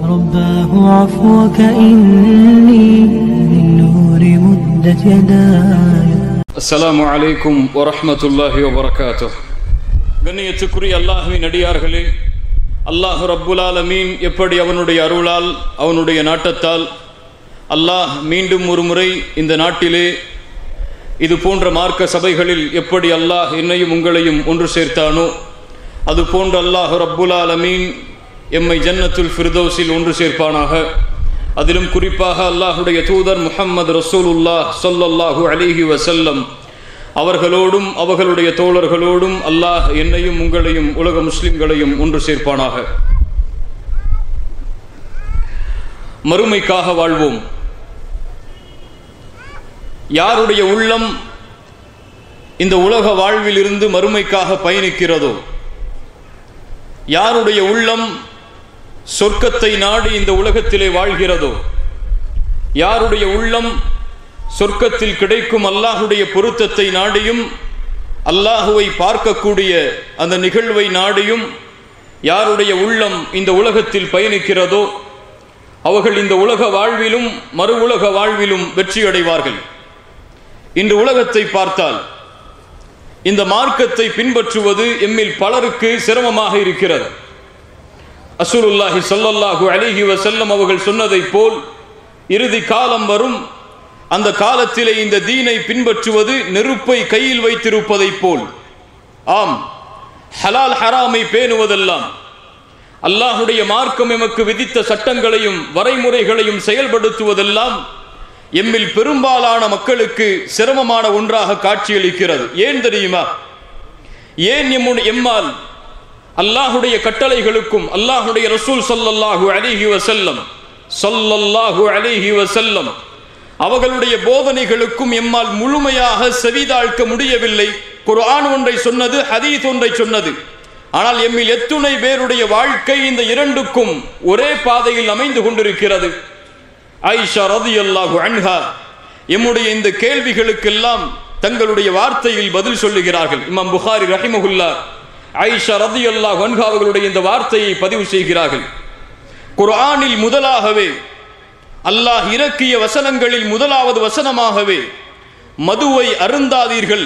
رباه عفوك إني من نور مدت يداي. السلام عليكم ورحمة الله وبركاته. கண்ணியத்துக்குரிய அல்லாஹ்வின் அடியார்களே, அல்லாஹ் ரப்புல் ஆலமீன் எப்படி அவனுடைய அருளால் அவனுடைய நாட்டத்தால் அல்லாஹ் மீண்டும் ஒரு முறை இந்த நாட்டிலே இது போன்ற மார்க்க சபைகளில் எப்படி அல்லாஹ் என்னையும் உங்களையும் ஒன்று சேர்த்தானோ அது போன்ற அல்லாஹ் ரப்புல் ஆலமீன் எம்மை ஜன்னத்துல் ஃபிர்தௌஸில் ஒன்று சேர்ப்பானாக. அதிலும் குறிப்பாக அல்லாஹுடைய தூதர் முஹம்மது ரசூலுல்லாஹ் ஸல்லல்லாஹு அலைஹி வஸல்லம் அவர்களோடும் அவர்களுடைய தோழர்களோடும் அல்லாஹ் என்னையும் உங்களையும் உலக முஸ்லிம்களையும் ஒன்று சேர்ப்பானாக. மறுமைக்காக வாழ்வோம். யாருடைய உள்ளம் இந்த உலக வாழ்வில் இருந்து மறுமைக்காக பயணிக்கிறதோ, யாருடைய உள்ளம் சொர்க்கத்தை நாடி இந்த உலகத்திலே வாழ்கிறதோ, யாருடைய உள்ளம் சொர்க்கத்தில் கிடைக்கும் அல்லாஹுடைய பொருத்தத்தை நாடியும் அல்லாஹுவை பார்க்கக்கூடிய அந்த நிகழ்வை நாடியும் யாருடைய உள்ளம் இந்த உலகத்தில் பயணிக்கிறதோ அவர்கள் இந்த உலக வாழ்விலும் மறு உலக வாழ்விலும் வெற்றி அடைவார்கள். இன்று உலகத்தை பார்த்தால் இந்த மார்க்கத்தை பின்பற்றுவது எம்மில் பலருக்கு சிரமமாக இருக்கிறது. ரசூலுல்லாஹி ஸல்லல்லாஹு அலைஹி வஸல்லம் அவர்கள் சொன்னதைப் போல் இறுதி காலம் வரும், அந்த காலத்திலே இந்த தீனை பின்பற்றுவது நெருப்பை கையில் வைத்திருப்பதைப் போல். ஆம், ஹலால் ஹராமை பேணுவதெல்லாம், அல்லாஹுடைய மார்க்கம் எமக்கு விதித்த சட்டங்களையும் வரைமுறைகளையும் செயல்படுத்துவதெல்லாம் எம்மில் பெரும்பாலான மக்களுக்கு சிரமமான ஒன்றாக காட்சியளிக்கிறது. ஏன் தெரியுமா? ஏன் எம்மால் அல்லாஹுடைய கட்டளைகளுக்கும் அல்லாஹுடைய ரசூல் ஸல்லல்லாஹு அலைஹி வஸல்லம் அவர்களுடைய போதனைகளுக்கும் எம்மால் முழுமையாக செவிதாழ்க்க முடியவில்லை. குர்ஆன் ஒன்றை சொன்னது, ஹதீஸ் ஒன்றை சொன்னது. ஆனால் எம்மில் எத்துணை பேருடைய வாழ்க்கை இந்த இரண்டுக்கும் ஒரே பாதையில் அமைந்து கொண்டிருக்கிறது. ஆயிஷா ரலியல்லாஹு அன்ஹா எம்முடைய இந்த கேள்விகளுக்கெல்லாம் தங்களுடைய வார்த்தையில் பதில் சொல்லுகிறார்கள். இமாம் புகாரி ரஹிமஹுல்லாஹ் ஆயிஷா ரலியல்லாஹு அன்ஹா அவர்களுடைய இந்த வார்த்தையை பதிவு செய்கிறார்கள். குர்ஆனில் முதலாகவே அல்லாஹ் இறக்கிய வசனங்களில் முதலாவது வசனமாகவே மதுவை அருந்தாதீர்கள்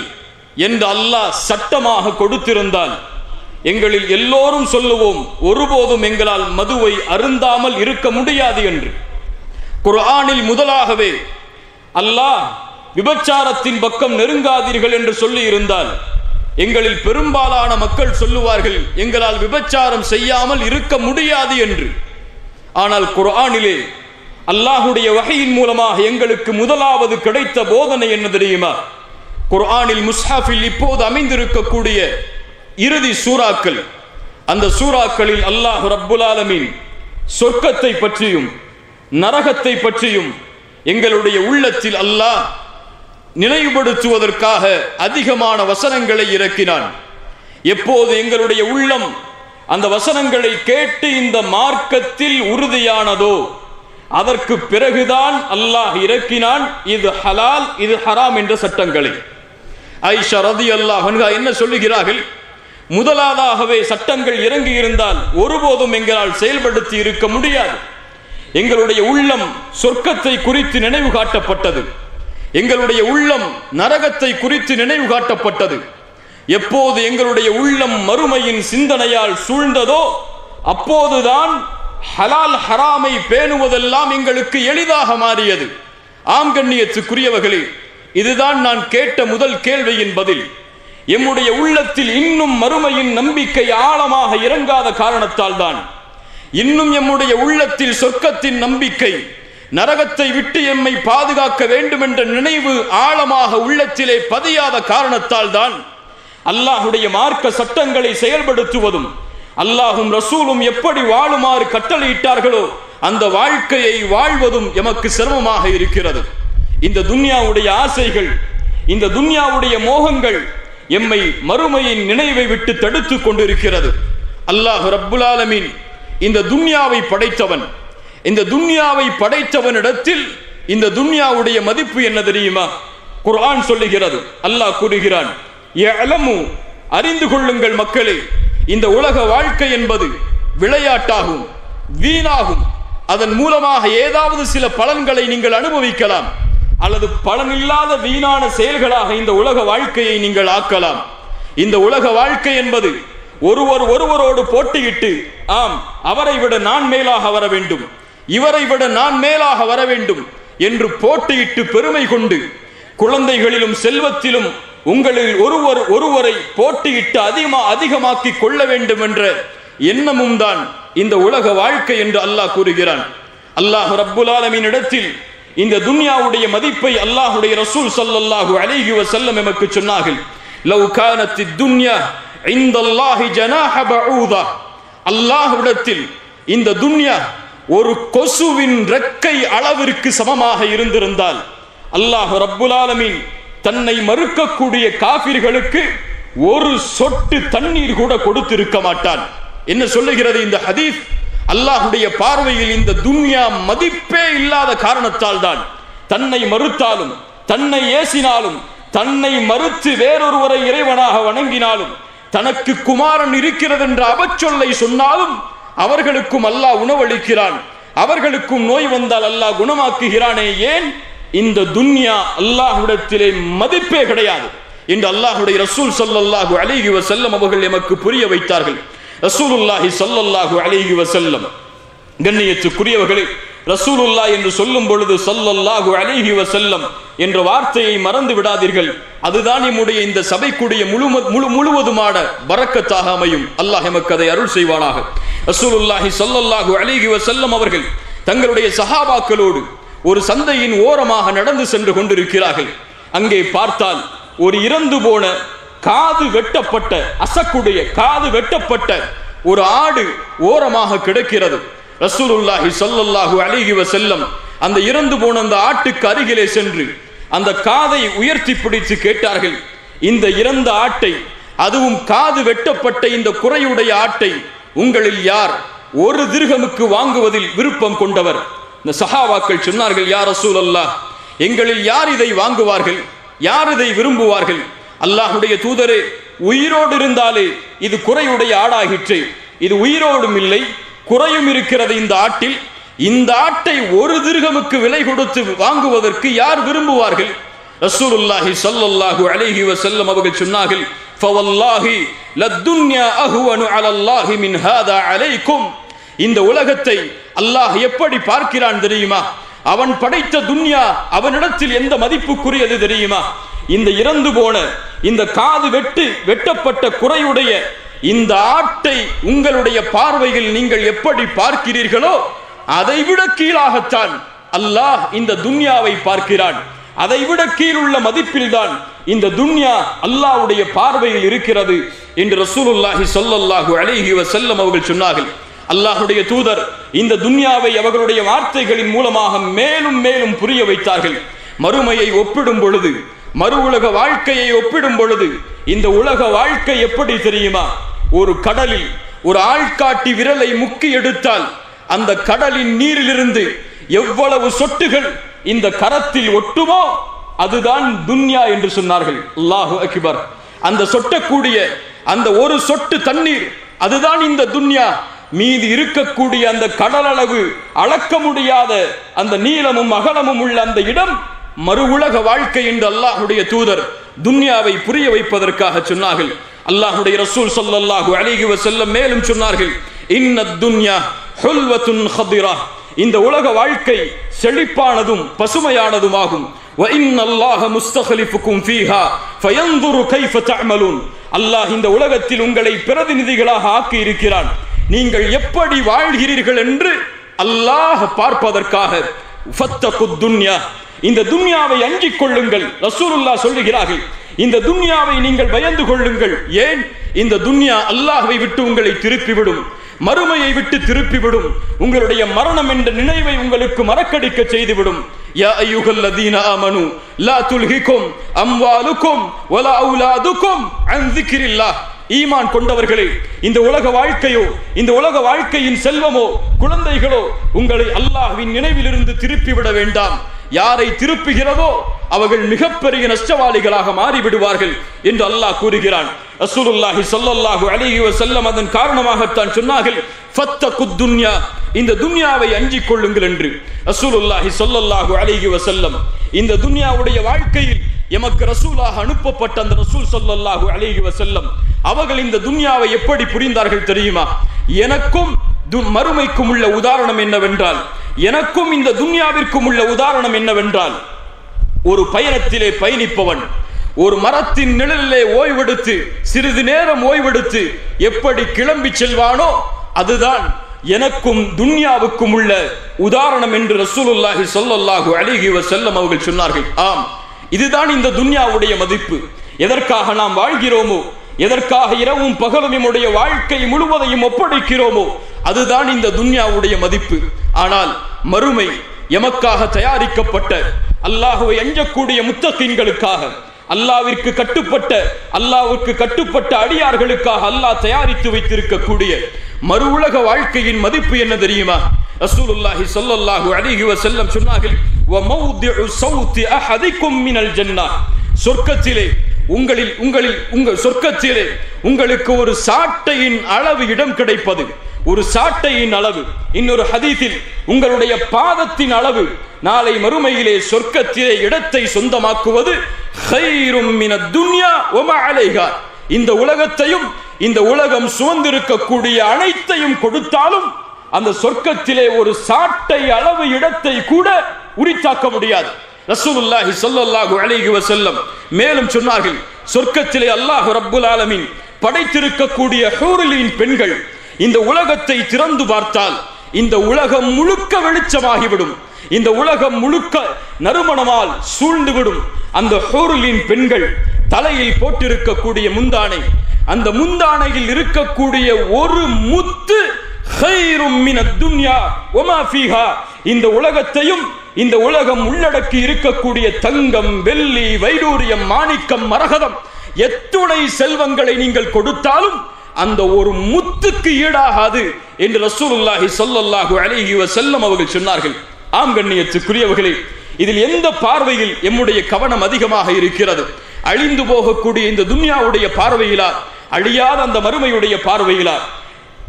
என்று அல்லாஹ் சட்டமாக கொடுத்திருந்தால் எங்களில் எல்லோரும் சொல்லுவோம், ஒருபோதும் எங்களால் மதுவை அருந்தாமல் இருக்க முடியாது என்று. குர்ஆனில் முதலாகவே அல்லாஹ் விபச்சாரத்தின் பக்கம் நெருங்காதீர்கள் என்று சொல்லி இருந்தால் எங்களில் பெரும்பாலான மக்கள் சொல்லுவார்கள், எங்களால் விபச்சாரம் செய்யாமல் இருக்க முடியாது என்று. ஆனால் குர்ஆனிலே அல்லாஹுடைய வஹீயின் மூலமாக எங்களுக்கு முதலாவது கிடைத்த போதனை என்ன தெரியுமா? குர்ஆனில் முஸ்ஹாஃபில் இப்போது அமைந்திருக்கக்கூடிய இறுதி சூறாக்கள், அந்த சூறாக்களில் அல்லாஹ் ரப்புல் ஆலமீன் சொர்க்கத்தை பற்றியும் நரகத்தை பற்றியும் எங்களுடைய உள்ளத்தில் அல்லாஹ் நினைவுபடுத்துவதற்காக அதிகமான வசனங்களை இறக்கினான். எப்போது எங்களுடைய உள்ளம் அந்த வசனங்களை கேட்டு இந்த மார்க்கத்தில் உறுதியானதோ அதற்கு பிறகுதான் அல்லாஹ் இறக்கினான் இது ஹலால் இது ஹராம் என்ற சட்டங்களை. ஆயிஷா ரலியல்லாஹு அன்ஹா என்ன சொல்லுகிறார்கள்? முதலாவதாகவே சட்டங்கள் இறங்கி இருந்தால் ஒருபோதும் எங்களால் செயல்படுத்தி இருக்க முடியாது. எங்களுடைய உள்ளம் சொர்க்கத்தை குறித்து நினைவு காட்டப்பட்டது, எங்களுடைய உள்ளம் நரகத்தை குறித்து நினைவு காட்டப்பட்டது. எப்போது எங்களுடைய உள்ளம் மறுமையின் சிந்தனையால் சூழ்ந்ததோ அப்போதுதான் ஹலால் ஹராமை பேணுவதெல்லாம் எங்களுக்கு எளிதாக மாறியது. ஆம் கண்ணியத்துக்குரியவர்களே, இதுதான் நான் கேட்ட முதல் கேள்வியின் பதில். எம்முடைய உள்ளத்தில் இன்னும் மறுமையின் நம்பிக்கை ஆழமாக இறங்காத காரணத்தால் தான், இன்னும் எம்முடைய உள்ளத்தில் சொர்க்கத்தின் நம்பிக்கை, நரகத்தை விட்டு எம்மை பாதுகாக்க வேண்டும் என்ற நினைவு ஆழமாக உள்ளத்திலே பதியாத காரணத்தால் தான் அல்லாஹுடைய மார்க்க சட்டங்களை செயல்படுத்துவதும் அல்லாஹும் ரசூலும் எப்படி வாழுமாறு கட்டளையிட்டார்களோ அந்த வாழ்க்கையை வாழ்வதும் எமக்கு சிரமமாக இருக்கிறது. இந்த துன்யாவுடைய ஆசைகள், இந்த துன்யாவுடைய மோகங்கள் எம்மை மறுமையின் நினைவை விட்டு தடுத்து கொண்டிருக்கிறது. அல்லாஹ் ரப்புல் ஆலமீன் இந்த துன்யாவை படைத்தவன். இந்த துன்யாவை படைத்தவனிடத்தில் இந்த துன்யாவுடைய மதிப்பு என்ன தெரியுமா? குர்ஆன் சொல்லுகிறது, அல்லாஹ் கூறுகிறான், யஅலமு, அறிந்து கொள்ளுங்கள் மக்களே, இந்த உலக வாழ்க்கை என்பது விளையாட்டாகும், வீணாகும், அதன் மூலமாக ஏதாவது சில பலன்களை நீங்கள் அனுபவிக்கலாம், அல்லது பலனில்லாத வீணான செயல்களாக இந்த உலக வாழ்க்கையை நீங்கள் ஆக்கலாம். இந்த உலக வாழ்க்கை என்பது ஒருவரோடு போட்டியிட்டு, ஆம் அவரை விட நான் மேலாக வர வேண்டும், இவரை விட நான் மேலாக வர வேண்டும் என்று போட்டியிட்டு பெருமை கொண்டு, குழந்தைகளிலும் செல்வத்திலும் உங்களில் ஒருவரை போட்டியிட்டு அதிகமாக்கி கொள்ள வேண்டும் என்ற எண்ணமும் தான் இந்த உலக வாழ்க்கை என்று அல்லாஹ் கூறுகிறான். அல்லாஹ் ரப்புல் ஆலமீன் இடத்தில் இந்த துன்யாவுடைய மதிப்பை அல்லாஹ்வுடைய ரசூல் ஸல்லல்லாஹு அலைஹி வஸல்லம் நமக்கு சொன்னார்கள். லவ் கானத்தித் துன்யா இன்தல்லாஹி ஜனாஹ பஊதா, அல்லாஹ்விடத்தில் இந்த துன்யா ஒரு கொசுவின் ரெக்கை அளவிற்கு சமமாக இருந்திருந்தால் அல்லாஹ் ரப்புல் ஆலமீன் தன்னை மறுக்கக்கூடிய காஃபிர்களுக்கு ஒரு சொட்டு தண்ணீர் கூட கொடுத்திருக்க மாட்டான். என்ன சொல்லுகிறது இந்த ஹதீஸ்? அல்லாஹ்வுடைய பார்வையில் இந்த துன்யா மதிப்பே இல்லாத காரணத்தால் தான் தன்னை மறுத்தாலும், தன்னை ஏசினாலும், தன்னை மறுத்து வேறொருவரை இறைவனாக வணங்கினாலும், தனக்கு குமாரன் இருக்கிறது என்ற அபச்சொல்லை சொன்னாலும் அவர்களுக்கும் அல்லாஹ் உணவளிக்கிறான், அவர்களுக்கும் நோய் வந்தால் அல்லாஹ் குணமாக்குகிறானே. ஏன்? இந்த துன்யா அல்லாஹ்விடத்திலே மதிப்பே கிடையாது என்று அல்லாஹ்வுடைய ரசூல் ஸல்லல்லாஹு அலைஹி வஸல்லம் அவர்கள் எமக்கு புரிய வைத்தார்கள். ரசூலுல்லாஹி ஸல்லல்லாஹு அலைஹி வஸல்லம், கண்ணியத்துக்குரியவர்களே, ரசூலுல்லாஹ் என்று சொல்லும் பொழுது ஸல்லல்லாஹு அலைஹி வஸல்லம் என்ற வார்த்தையை மறந்து விடாதீர்கள். அதுதான் நம்முடைய இந்த சபைக்குடைய முழுவதுமான பரக்கத்தாக அமையும். அல்லாஹ் எமக்கு அதை அருள் செய்வானாக. ரசூலுல்லாஹி ஸல்லல்லாஹு அலைஹி வஸல்லம் அவர்கள் தங்களுடைய சஹாபாக்களோடு ஒரு சந்தையின் ஓரமாக நடந்து சென்று கொண்டிருக்கிறார்கள். அங்கே பார்த்தால் ஒரு இறந்து போன காது வெட்டப்பட்ட, அசக்குடைய காது வெட்டப்பட்ட ஒரு ஆடு ஓரமாக கிடக்கிறது. ரசூலுல்லாஹி ஸல்லல்லாஹு அலைஹி வஸல்லம் அந்த இறந்து போன அந்த ஆட்டுக்கு அருகிலே சென்று அந்த காதை உயர்த்தி பிடித்து கேட்டார்கள், இந்த இறந்த ஆட்டை, அதுவும் காது வெட்டப்பட்ட இந்த குறையுடைய ஆட்டை உங்களில் யார் ஒரு திர்ஹமுக்கு வாங்குவதில் விருப்பம் கொண்டவர்? இந்த சஹாபாக்கள் சொன்னார்கள், யா ரசூலல்லாஹ், எங்களில் யார் இதை வாங்குவார்கள், யார் இதை விரும்புவார்கள்? அல்லாஹ்வுடைய தூதரே, உயிரோடு இருந்தாலே இது குறையுடைய ஆடாகிற்று, இது உயிரோடும் இல்லை குறையும் இருக்கிறது இந்த ஆட்டில், இந்த ஆட்டை ஒரு திர்ஹமுக்கு விலை கொடுத்து வாங்குவதற்கு யார் விரும்புவார்கள்? ரசூலுல்லாஹி ஸல்லல்லாஹு அலைஹி வஸல்லம் அவர்கள் சொன்னார்கள், ஃபவல்லாஹி லத்துன்யா அஹ்வனு அலல்லாஹி மின் ஹாதா அலைக்கும். இந்த உலகத்தை அல்லாஹ் எப்படி பார்க்கிறான் தெரியுமா? அவன் படைத்த துன்யா அவனிடத்தில் எந்த மதிப்புக்குரியது தெரியுமா? இந்த இறந்து போன இந்த காது வெட்டப்பட்ட குறையுடைய இந்த ஆட்டை உங்களுடைய பார்வையில் நீங்கள் எப்படி பார்க்கிறீர்களோ அதைவிட கீழாகத்தான் அல்லாஹ் இந்த துன்யாவை பார்க்கிறான். அதைவிட கீழுள்ள மதிப்பில்தான் இந்த துன்யா அல்லாஹ்வுடைய பார்வையில் இருக்கிறது என்று ரசூலுல்லாஹி ஸல்லல்லாஹு அலைஹி வஸல்லம் அவர்கள் சொன்னார்கள். அல்லாஹ்வுடைய தூதர் இந்த துன்யாவை அவர்களுடைய வார்த்தைகளின் மூலமாக மேலும் மேலும் புரிய வைத்தார்கள். மறுமையை ஒப்பிடும் பொழுது, மறு உலக வாழ்க்கையை ஒப்பிடும் பொழுது இந்த உலக வாழ்க்கை எப்படி தெரியுமா? ஒரு கடலில் ஒரு ஆள்காட்டி விரலை முக்கி எடுத்தால் அந்த கடலின் நீரிலிருந்து எவ்வளவு சொட்டுகள் இந்த கரத்தில் ஒட்டுமோ அதுதான் துன்யா என்று சொன்னார்கள். அல்லாஹு அக்பர். அந்த சொட்டக்கூடிய அந்த ஒரு சொட்டு தண்ணீர் அதுதான் இந்த துன்யா. மீது இருக்கக்கூடிய அந்த கடல் அளவு அளக்க முடியாத அந்த நீளமும் அகலமும் உள்ள அந்த இடம் மறு உலக வாழ்க்கை என்று அல்லாஹ்வுடைய தூதர் துன்யாவை புரிய வைப்பதற்காக சொன்னார்கள். அல்லாஹ்வுடைய ரசூல் ஸல்லல்லாஹு அலைஹி வஸல்லம் மேலும் சொன்னார்கள், இன்னத் துன்யா ஹுல்வத்துன் ஹதிரா. இந்த உலக வாழ்க்கை செழிப்பானதும் பசுமையானதுமாகும். வ இன்னல்லாஹ முஸ்தக்லிஃபுக்கும் ஃபீஹா ஃபயன்துரு கைஃப தஅமலூன். அல்லாஹ் இந்த உலகத்தில் உங்களை பிரதிநிதிகளாக ஆக்கி இருக்கிறான். நீங்கள் எப்படி வாழ்கிறீர்கள் என்று அல்லாஹ் பார்ப்பதற்காக ஃபத்தகுத் துன்யா, இந்த துன்யாவை அஞ்சிக் கொள்ளுங்கள். ரசூலுல்லாஹ் சொல்லுகிறார்கள், இந்த துன்யாவை நீங்கள் பயந்து கொள்ளுங்கள். ஏன்? இந்த துன்யா அல்லாஹ்வை விட்டு உங்களை திருப்பிவிடும், மறுமையை விட்டு திருப்பிவிடும், உங்களுடைய மரணம் என்ற நினைவை உங்களுக்கு மறக்கடிக்க செய்துவிடும். யா அய்யுஹல்லதீன ஆமனு லா துல்ஹிகும் அம்வாலுக்கும் வலா அவுலாதுக்கும் அன் ஸிக்ரில்லாஹ். ஈமான் கொண்டவர்களே, இந்த உலக வாழ்க்கையோ, இந்த உலக வாழ்க்கையின் செல்வமோ, குழந்தைகளோ உங்களை அல்லாஹ்வின் நினைவிலிருந்து திருப்பிவிட வேண்டாம். யாரை திருப்புகிறதோ அவர்கள் மிகப்பெரிய நஷ்டவாளிகளாக மாறிவிடுவார்கள் என்று அல்லாஹ் கூறுகிறான். ரசூலுல்லாஹி ஸல்லல்லாஹு அலைஹி வஸல்லம் அதன் காரணமாகத்தான் சொன்னார்கள், ஃபத்தகுத் துன்யா, இந்த துன்யாவை அஞ்சிக் கொள்ளுங்கள் என்று. ரசூலுல்லாஹி ஸல்லல்லாஹு அலைஹி வஸல்லம் இந்த துன்யாவுடைய வாழ்க்கையில் எமக்கு ரசூலாக அனுப்பப்பட்ட அந்த ரசூல் ஸல்லல்லாஹு அலைஹி வஸல்லம் அவர்கள் இந்த துன்யாவை எப்படி புரிந்தார்கள் தெரியுமா? எனக்கும் மறுமைக்கும் உள்ள உதாரணம் என்னவென்றால், எனக்கும் இந்த துன்யாவிற்கும் உள்ள உதாரணம் என்னவென்றால், ஒரு பயணத்திலே பயணிப்பவன் ஒரு மரத்தின் நிழலிலே ஓய்வெடுத்து சிறிது நேரம் ஓய்வெடுத்து எப்படி கிளம்பி செல்வானோ அதுதான் எனக்கும் துன்யாவுக்கும் உள்ள உதாரணம் என்று ரசூலுல்லாஹி ஸல்லல்லாஹு அலைஹி வஸல்லம் அவர்கள் சொன்னார்கள். ஆம், இதுதான் இந்த துன்யாவுடைய மதிப்பு. எதற்காக நாம் வாழ்கிறோமோ, எதற்காக இரவும் பகலும் நம்முடைய வாழ்க்கை முழுவதையும் ஒப்படைக்கிறோமோ அதுதான் இந்த துன்யாவுடைய மதிப்பு. ஆனால் மறுமை எமக்காக தயாரிக்கப்பட்ட, அல்லாஹ்வை அஞ்சக்கூடிய முத்தகீன்களுக்காக, அல்லாஹ்விற்கு கட்டுப்பட்ட அடியார்களுக்காக அல்லாஹ் தயாரித்து வைத்திருக்கக்கூடிய மறு உலக வாழ்க்கையின் மதிப்பு என்ன தெரியுமா? ரசூலுல்லாஹி ஸல்லல்லாஹு அலைஹி வஸல்லம் சொன்னார்கள், வ மௌதிஉ ஸௌதி அஹதிக்கும் மினல் ஜன்னah, சொர்க்கத்திலே சொர்க்கத்திலே உங்களுக்கு ஒரு சாட்டையின் அளவு இடம் கிடைப்பது, ஒரு சாட்டையின் அளவு. இன்னொரு ஹதீஸில் உங்களுடைய பாதத்தின் அளவு நாளை மறுமையிலே சொர்க்கத்திலே இடத்தை சொந்தமாக்குவது கைரும் மினத் துன்யா வ மா அலைஹா, இந்த உலகத்தையும் இந்த உலகம் சுமந்திருக்கக்கூடிய அனைத்தையும் கொடுத்தாலும் அந்த சொர்க்கத்திலே ஒரு சாட்டை அளவு இடத்தை கூட உரித்தாக்க முடியாது. ரசூலுல்லாஹி ஸல்லல்லாஹு அலைஹி வஸல்லம் மேலும் சொன்னார்கள், சொர்க்கத்திலே அல்லாஹ் ரப்புல் ஆலமீன் படைத்திருக்கக்கூடிய ஹூருலின் பெண்கள் இந்த உலகத்தை திறந்து பார்த்தால் இந்த உலகம் முழுக்க வெளிச்சமாகிவிடும், இந்த உலகம் முழுக்க நறுமணமால் சூழ்ந்துவிடும். அந்த ஹூருலின் பெண்கள் தலையில் போட்டிருக்கக்கூடிய முந்தானை, அந்த முந்தானையில் இருக்கக்கூடிய ஒரு முத்து கைரும் மினத் துன்யா வ மா ஃபீஹா, இந்த உலகத்தையும் இந்த உலகம் உள்ளடக்கி இருக்கக்கூடிய தங்கம், வெள்ளி, வைடூரியம், மாணிக்கம், மரகதம், எத்துணை செல்வங்களை நீங்கள் கொடுத்தாலும் அந்த ஒரு முத்துக்கு ஈடாகாது என்று ரசூலுல்லாஹி ஸல்லல்லாஹு அலைஹி வஸல்லம் அவர்கள் சொன்னார்கள். ஆம் கண்ணியத்துக்குரியவர்களே, இதில் எந்த பார்வையில் எம்முடைய கவனம் அதிகமாக இருக்கிறது? அழிந்து போகக்கூடிய இந்த துன்யாவுடைய பார்வையிலா, அழியாத அந்த மறுமையுடைய பார்வையிலா?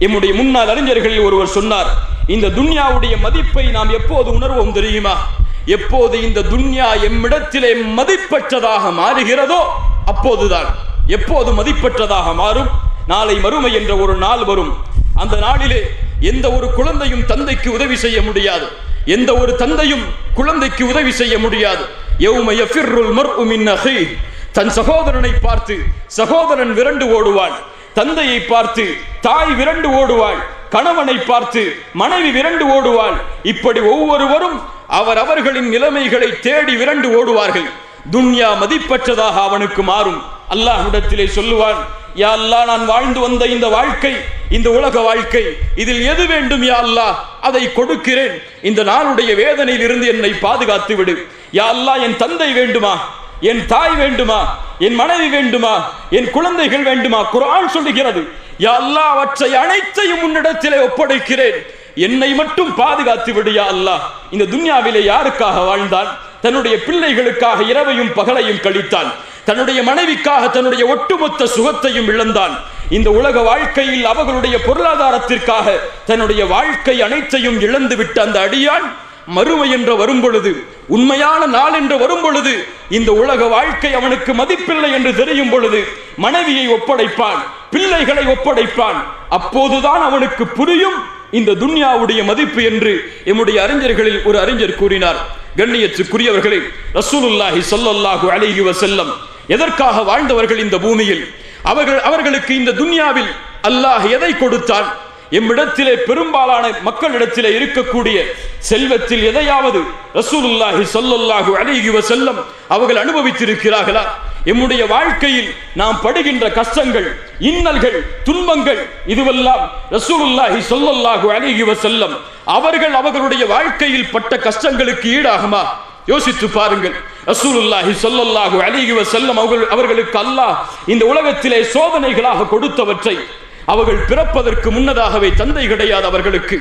எம்முடைய முன்னாள் அறிஞர்களில் ஒருவர் சொன்னார், இந்த துன்யாவுடைய மதிப்பை நாம் எப்போது உணர்வோம் தெரியுமா? எப்போது இந்த துன்யா எம்மிடத்திலே மதிப்பற்றதாக மாறுகிறதோ அப்போதுதான். எப்போது மதிப்பற்றதாக மாறும்? நாளை மறுமை என்ற ஒரு நாள் வரும். அந்த நாளிலே எந்த ஒரு குழந்தையும் தந்தைக்கு உதவி செய்ய முடியாது, எந்த ஒரு தந்தையும் குழந்தைக்கு உதவி செய்ய முடியாது. யௌம யஃபிர்ருல் மர்உ மின் அஹீஹ், தன் சகோதரனை பார்த்து சகோதரன் விரண்டு ஓடுவான், தந்தையை பார்த்து தாய் விரண்டு ஓடுவாள், கணவனை பார்த்து மனைவி விரண்டு ஓடுவாள். இப்படி ஒவ்வொருவரும் அவர்களின் நிலைமைகளை தேடி விரண்டு ஓடுவார்கள். துன்யா மதிப்பற்றதாக அவனுக்கு மாறும். அல்லாஹ்விடத்திலே சொல்லுவான், யா அல்லாஹ், நான் வாழ்ந்து வந்த இந்த வாழ்க்கை, இந்த உலக வாழ்க்கை, இதில் எது வேண்டும் யா அல்லாஹ், அதை கொடுக்கிறேன். இந்த நாளுடைய வேதனையில் இருந்து என்னை பாதுகாத்து விடு. யா அல்லாஹ், என் தந்தை வேண்டுமா, என் தாய் வேண்டுமா, என் மனைவி வேண்டுமா, என் குழந்தைகள் வேண்டுமா? குர்ஆன் சொல்லுகிறது, யா அல்லாஹ், அவற்றை அனைத்தையும் உன்னிடத்திலே ஒப்படைக்கிறேன், என்னை மட்டும் பாதுகாத்து விடு யா அல்லாஹ். இந்த துன்யாவிலே யாருக்காக வாழ்ந்தான்? தன்னுடைய பிள்ளைகளுக்காக இரவையும் பகலையும் கழித்தான், தன்னுடைய மனைவிக்காக தன்னுடைய ஒட்டுமொத்த சுகத்தையும் இழந்தான். இந்த உலக வாழ்க்கையில் அவர்களுடைய பொருளாதாரத்திற்காக தன்னுடைய வாழ்க்கை அனைத்தையும் இழந்து விட்ட அந்த அடியான் மறுமை என்று வரும் பொழுது, உண்மையான நாள் என்று வரும் பொழுது, இந்த உலக வாழ்க்கை அவனுக்கு மதிப்பில்லை என்று தெரியும் பொழுது மனைவியை ஒப்படைப்பான், பிள்ளைகளை ஒப்படைப்பான். அப்போதுதான் அவனுக்கு புரியும் இந்த துன்யாவுடைய மதிப்பு என்று எம்முடைய அறிஞர்களில் ஒரு அறிஞர் கூறினார். கண்ணியத்துக்குரியவர்களே, ரசூலுல்லாஹி ஸல்லல்லாஹு அலைஹி வஸல்லம் எதற்காக வாழ்ந்தவர்கள் இந்த பூமியில்? அவர்களுக்கு இந்த துன்யாவில் அல்லாஹ் எதை கொடுத்தான்? எம்மிடத்திலே பெரும்பாலான மக்களிடத்திலே இருக்கக்கூடிய செல்வத்தில் எதையாவது ரசூலுல்லாஹி ஸல்லல்லாஹு அலைஹி வஸல்லம் அவர்கள் அனுபவித்திருக்கிறார்களா? எம்முடைய வாழ்க்கையில் நாம் படுகின்ற கஷ்டங்கள், இன்னல்கள், துன்பங்கள், இதுவெல்லாம் ரசூலுல்லாஹி ஸல்லல்லாஹு அலைஹி வஸல்லம் அவர்களுடைய வாழ்க்கையில் பட்ட கஷ்டங்களுக்கு ஈடாகுமா? யோசித்து பாருங்கள். ரசூலுல்லாஹி ஸல்லல்லாஹு அலைஹி வஸல்லம் அவர்களுக்கு அல்லாஹ் இந்த உலகத்திலே சோதனைகளாக கொடுத்தவற்றை அவர்கள் பிறப்பதற்கு முன்னதாகவே தந்தை கிடையாது அவர்களுக்கு.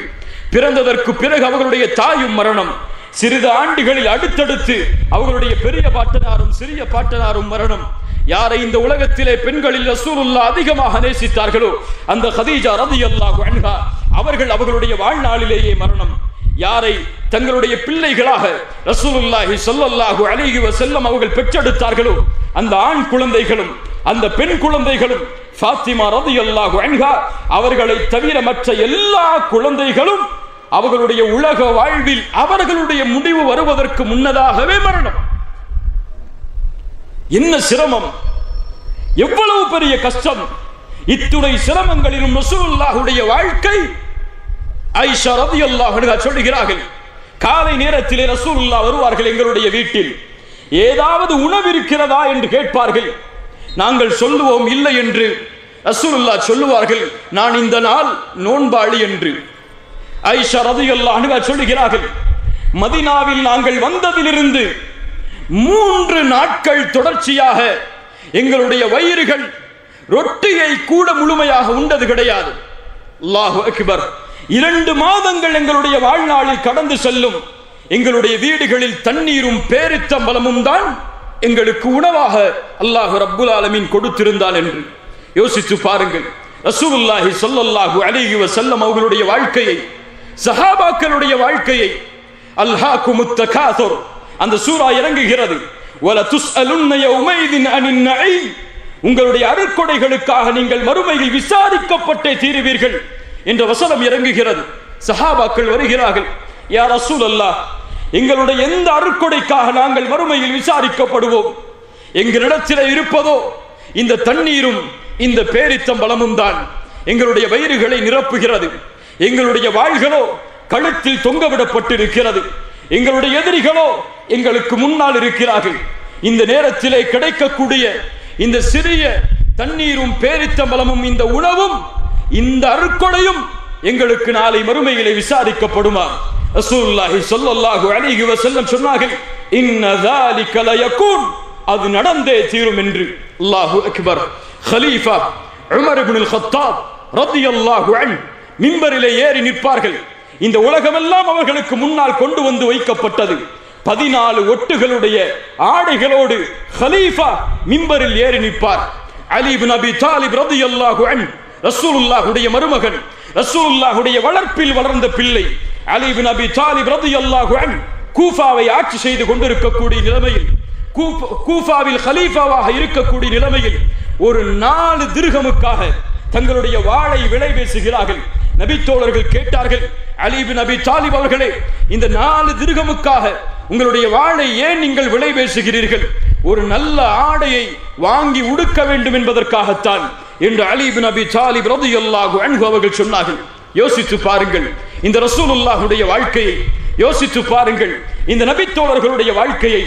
பிறந்ததற்கு பிறகு அவர்களுடைய தாயும் மரணம், சிறிது ஆண்டுகளில் அடுத்தடுத்து அவர்களுடைய பெரிய பாட்டனாரும் சிறிய பாட்டனாரும் மரணம். யாரை இந்த உலகத்திலே பெண்களில் ரசூலுல்லாஹ் அதிகமாக நேசித்தார்களோ அந்த கதீஜா ரலியல்லாஹு அன்ஹா அவர்களுடைய வாழ்நாளிலேயே மரணம். யாரை தங்களுடைய பிள்ளைகளாக ரசூலுல்லாஹி ஸல்லல்லாஹு அலைஹி வஸல்லம் அவர்கள் பெற்றெடுத்தார்களோ அந்த ஆண் குழந்தைகளும் அந்த பெண் குழந்தைகளும் ஃபாத்திமா ரலியல்லாஹு அன்ஹா அவர்களை தவிர மற்ற எல்லா குழந்தைகளும் அவர்களுடைய உலக வாழ்வில் அவர்களுடைய முடிவு வருவதற்கு முன்னதாகவே மரணம். என்ன சிரமம், எவ்வளவு பெரிய கஷ்டம்! இத்துணை சிரமங்களிலும் ரசூலுல்லாஹுடைய வாழ்க்கை. ஆயிஷா ரலியல்லாஹு அன்ஹா சொல்கிறார்கள், காலை நேரத்திலே ரசூலுல்லாஹ் வருவார்கள் எங்களுடைய வீட்டில். ஏதாவது உணவு இருக்கிறதா என்று கேட்பார்கள். நாங்கள் சொல்லுவோம் இல்லை என்று. ரசூலுல்லாஹ் சொல்லுவார்கள், நான் இந்த நாள் நோன்பாளி என்று. ஆயிஷா ரலியல்லாஹு அன்ஹா சொல்கிறார்கள், மதீனாவில் நாங்கள் வந்ததிலிருந்து 3 நாட்கள் தொடர்ச்சியாக எங்களுடைய வயிறுகள் ரொட்டியை கூட முழுமையாக உண்டது கிடையாது. அல்லாஹு அக்பர். 2 மாதங்கள் எங்களுடைய வாழ்நாளில் கடந்து செல்லும். எங்களுடைய வீடுகளில் தண்ணீரும் பேரித்தம்பலமும் தான் எங்களுக்கு உணவாக அல்லாஹ் ரப்புல் ஆலமீன் கொடுத்திருந்தான் என்று யோசித்து பாருங்கள். ரசூலுல்லாஹி ஸல்லல்லாஹு அலைஹி வஸல்லம் அவர்களுடைய வாழ்க்கையை, சஹாபாக்களுடைய வாழ்க்கையை. அல்ஹாகுமுத் தகாசுர் அந்த சூரா இறங்குகிறது. வல துஸ்அலுன்ன யௌமைதின் அனின் நஈம். உங்களுடைய அருட்கொடைகளுக்காக நீங்கள் மறுமையில் விசாரிக்கப்பட்டே தீருவீர்கள் என்ற வசனம் இறங்குகிறது. சஹாபாக்கள் வருகிறார்கள், யா ரசூலல்லாஹ், எங்களுடைய எந்த அருட்கொடைக்காக நாங்கள் மறுமையில் விசாரிக்கப்படுவோம்? எங்களிடத்தில் இருப்பதோ இந்த தண்ணீரும் இந்த பேரித்தம்பலமும் தான் எங்களுடைய வயிறுகளை நிரப்புகிறது. எங்களுடைய வாள்களோ கழுத்தில் தொங்கவிடப்பட்டிருக்கிறது. எங்களுடைய எதிரிகளோ எங்களுக்கு முன்னால் இருக்கிறார்கள். இந்த நேரத்திலே கிடைக்கக்கூடிய இந்த சிறிய தண்ணீரும் பேரித்தம்பலமும் இந்த உணவும் இந்த அருட்கொடையும் எங்களுக்கு நாளை மறுமையிலே விசாரிக்கப்படுமா? ரசூலுல்லாஹி ஸல்லல்லாஹு அலைஹி வஸல்லம் சொன்னார்கள், இன்ன ذلك லயகூன், அது நடந்தே தீரும் என்று. அல்லாஹு அக்பர். கலீஃபா உமர் இப்னுல் கத்தாப் ரலியல்லாஹு அன்ஹு மிம்பரிலே ஏறி நிற்பார்கள். இந்த உலகமெல்லாம் அவர்களுக்கு முன்னால் கொண்டு வந்து வைக்கப்பட்டது. 14 ஒட்டுகளுடைய ஆடைகளோடு கலீஃபா மிம்பரில் ஏறி நிற்பார். அலி இப்னு அபி தாலிப் ரலியல்லாஹு அன்ஹு ரசூலுல்லாஹுடைய மருமகன், ரசூலுல்லாஹுடைய வளர்ப்பில் வளர்ந்த பிள்ளை அலி இப்னு அபி தாலிப் ரலியல்லாஹு அன்ஹு கூஃபாவை ஆட்சி செய்து கொண்டிருக்கக்கூடிய நிலைமையில், கூஃபாவில் கலீஃபாவாக இருக்கக்கூடிய நிலைமையில் ஒரு 4 திர்ஹமுக்காக தங்களுடைய வாளை விலை பேசுகிறார்கள். நபித்தோழர்கள் கேட்டார்கள், அலி இப்னு அபி தாலிப் அவர்களே, இந்த 4 திர்ஹமுக்காக உங்களுடைய வாளை ஏன் நீங்கள் விலை பேசுகிறீர்கள்? ஒரு நல்ல ஆடையை வாங்கி உடுக்க வேண்டும் என்பதற்காகத்தான் என்று அலி இப்னு அபி தாலிப் ரலியல்லாஹு அன்ஹு அவர்கள் சொன்னார்கள். யோசித்து பாருங்கள் இந்த ரசூலுல்லாஹுடைய வாழ்க்கையை, யோசித்து பாருங்கள் இந்த நபித்தோழர்களுடைய வாழ்க்கையை.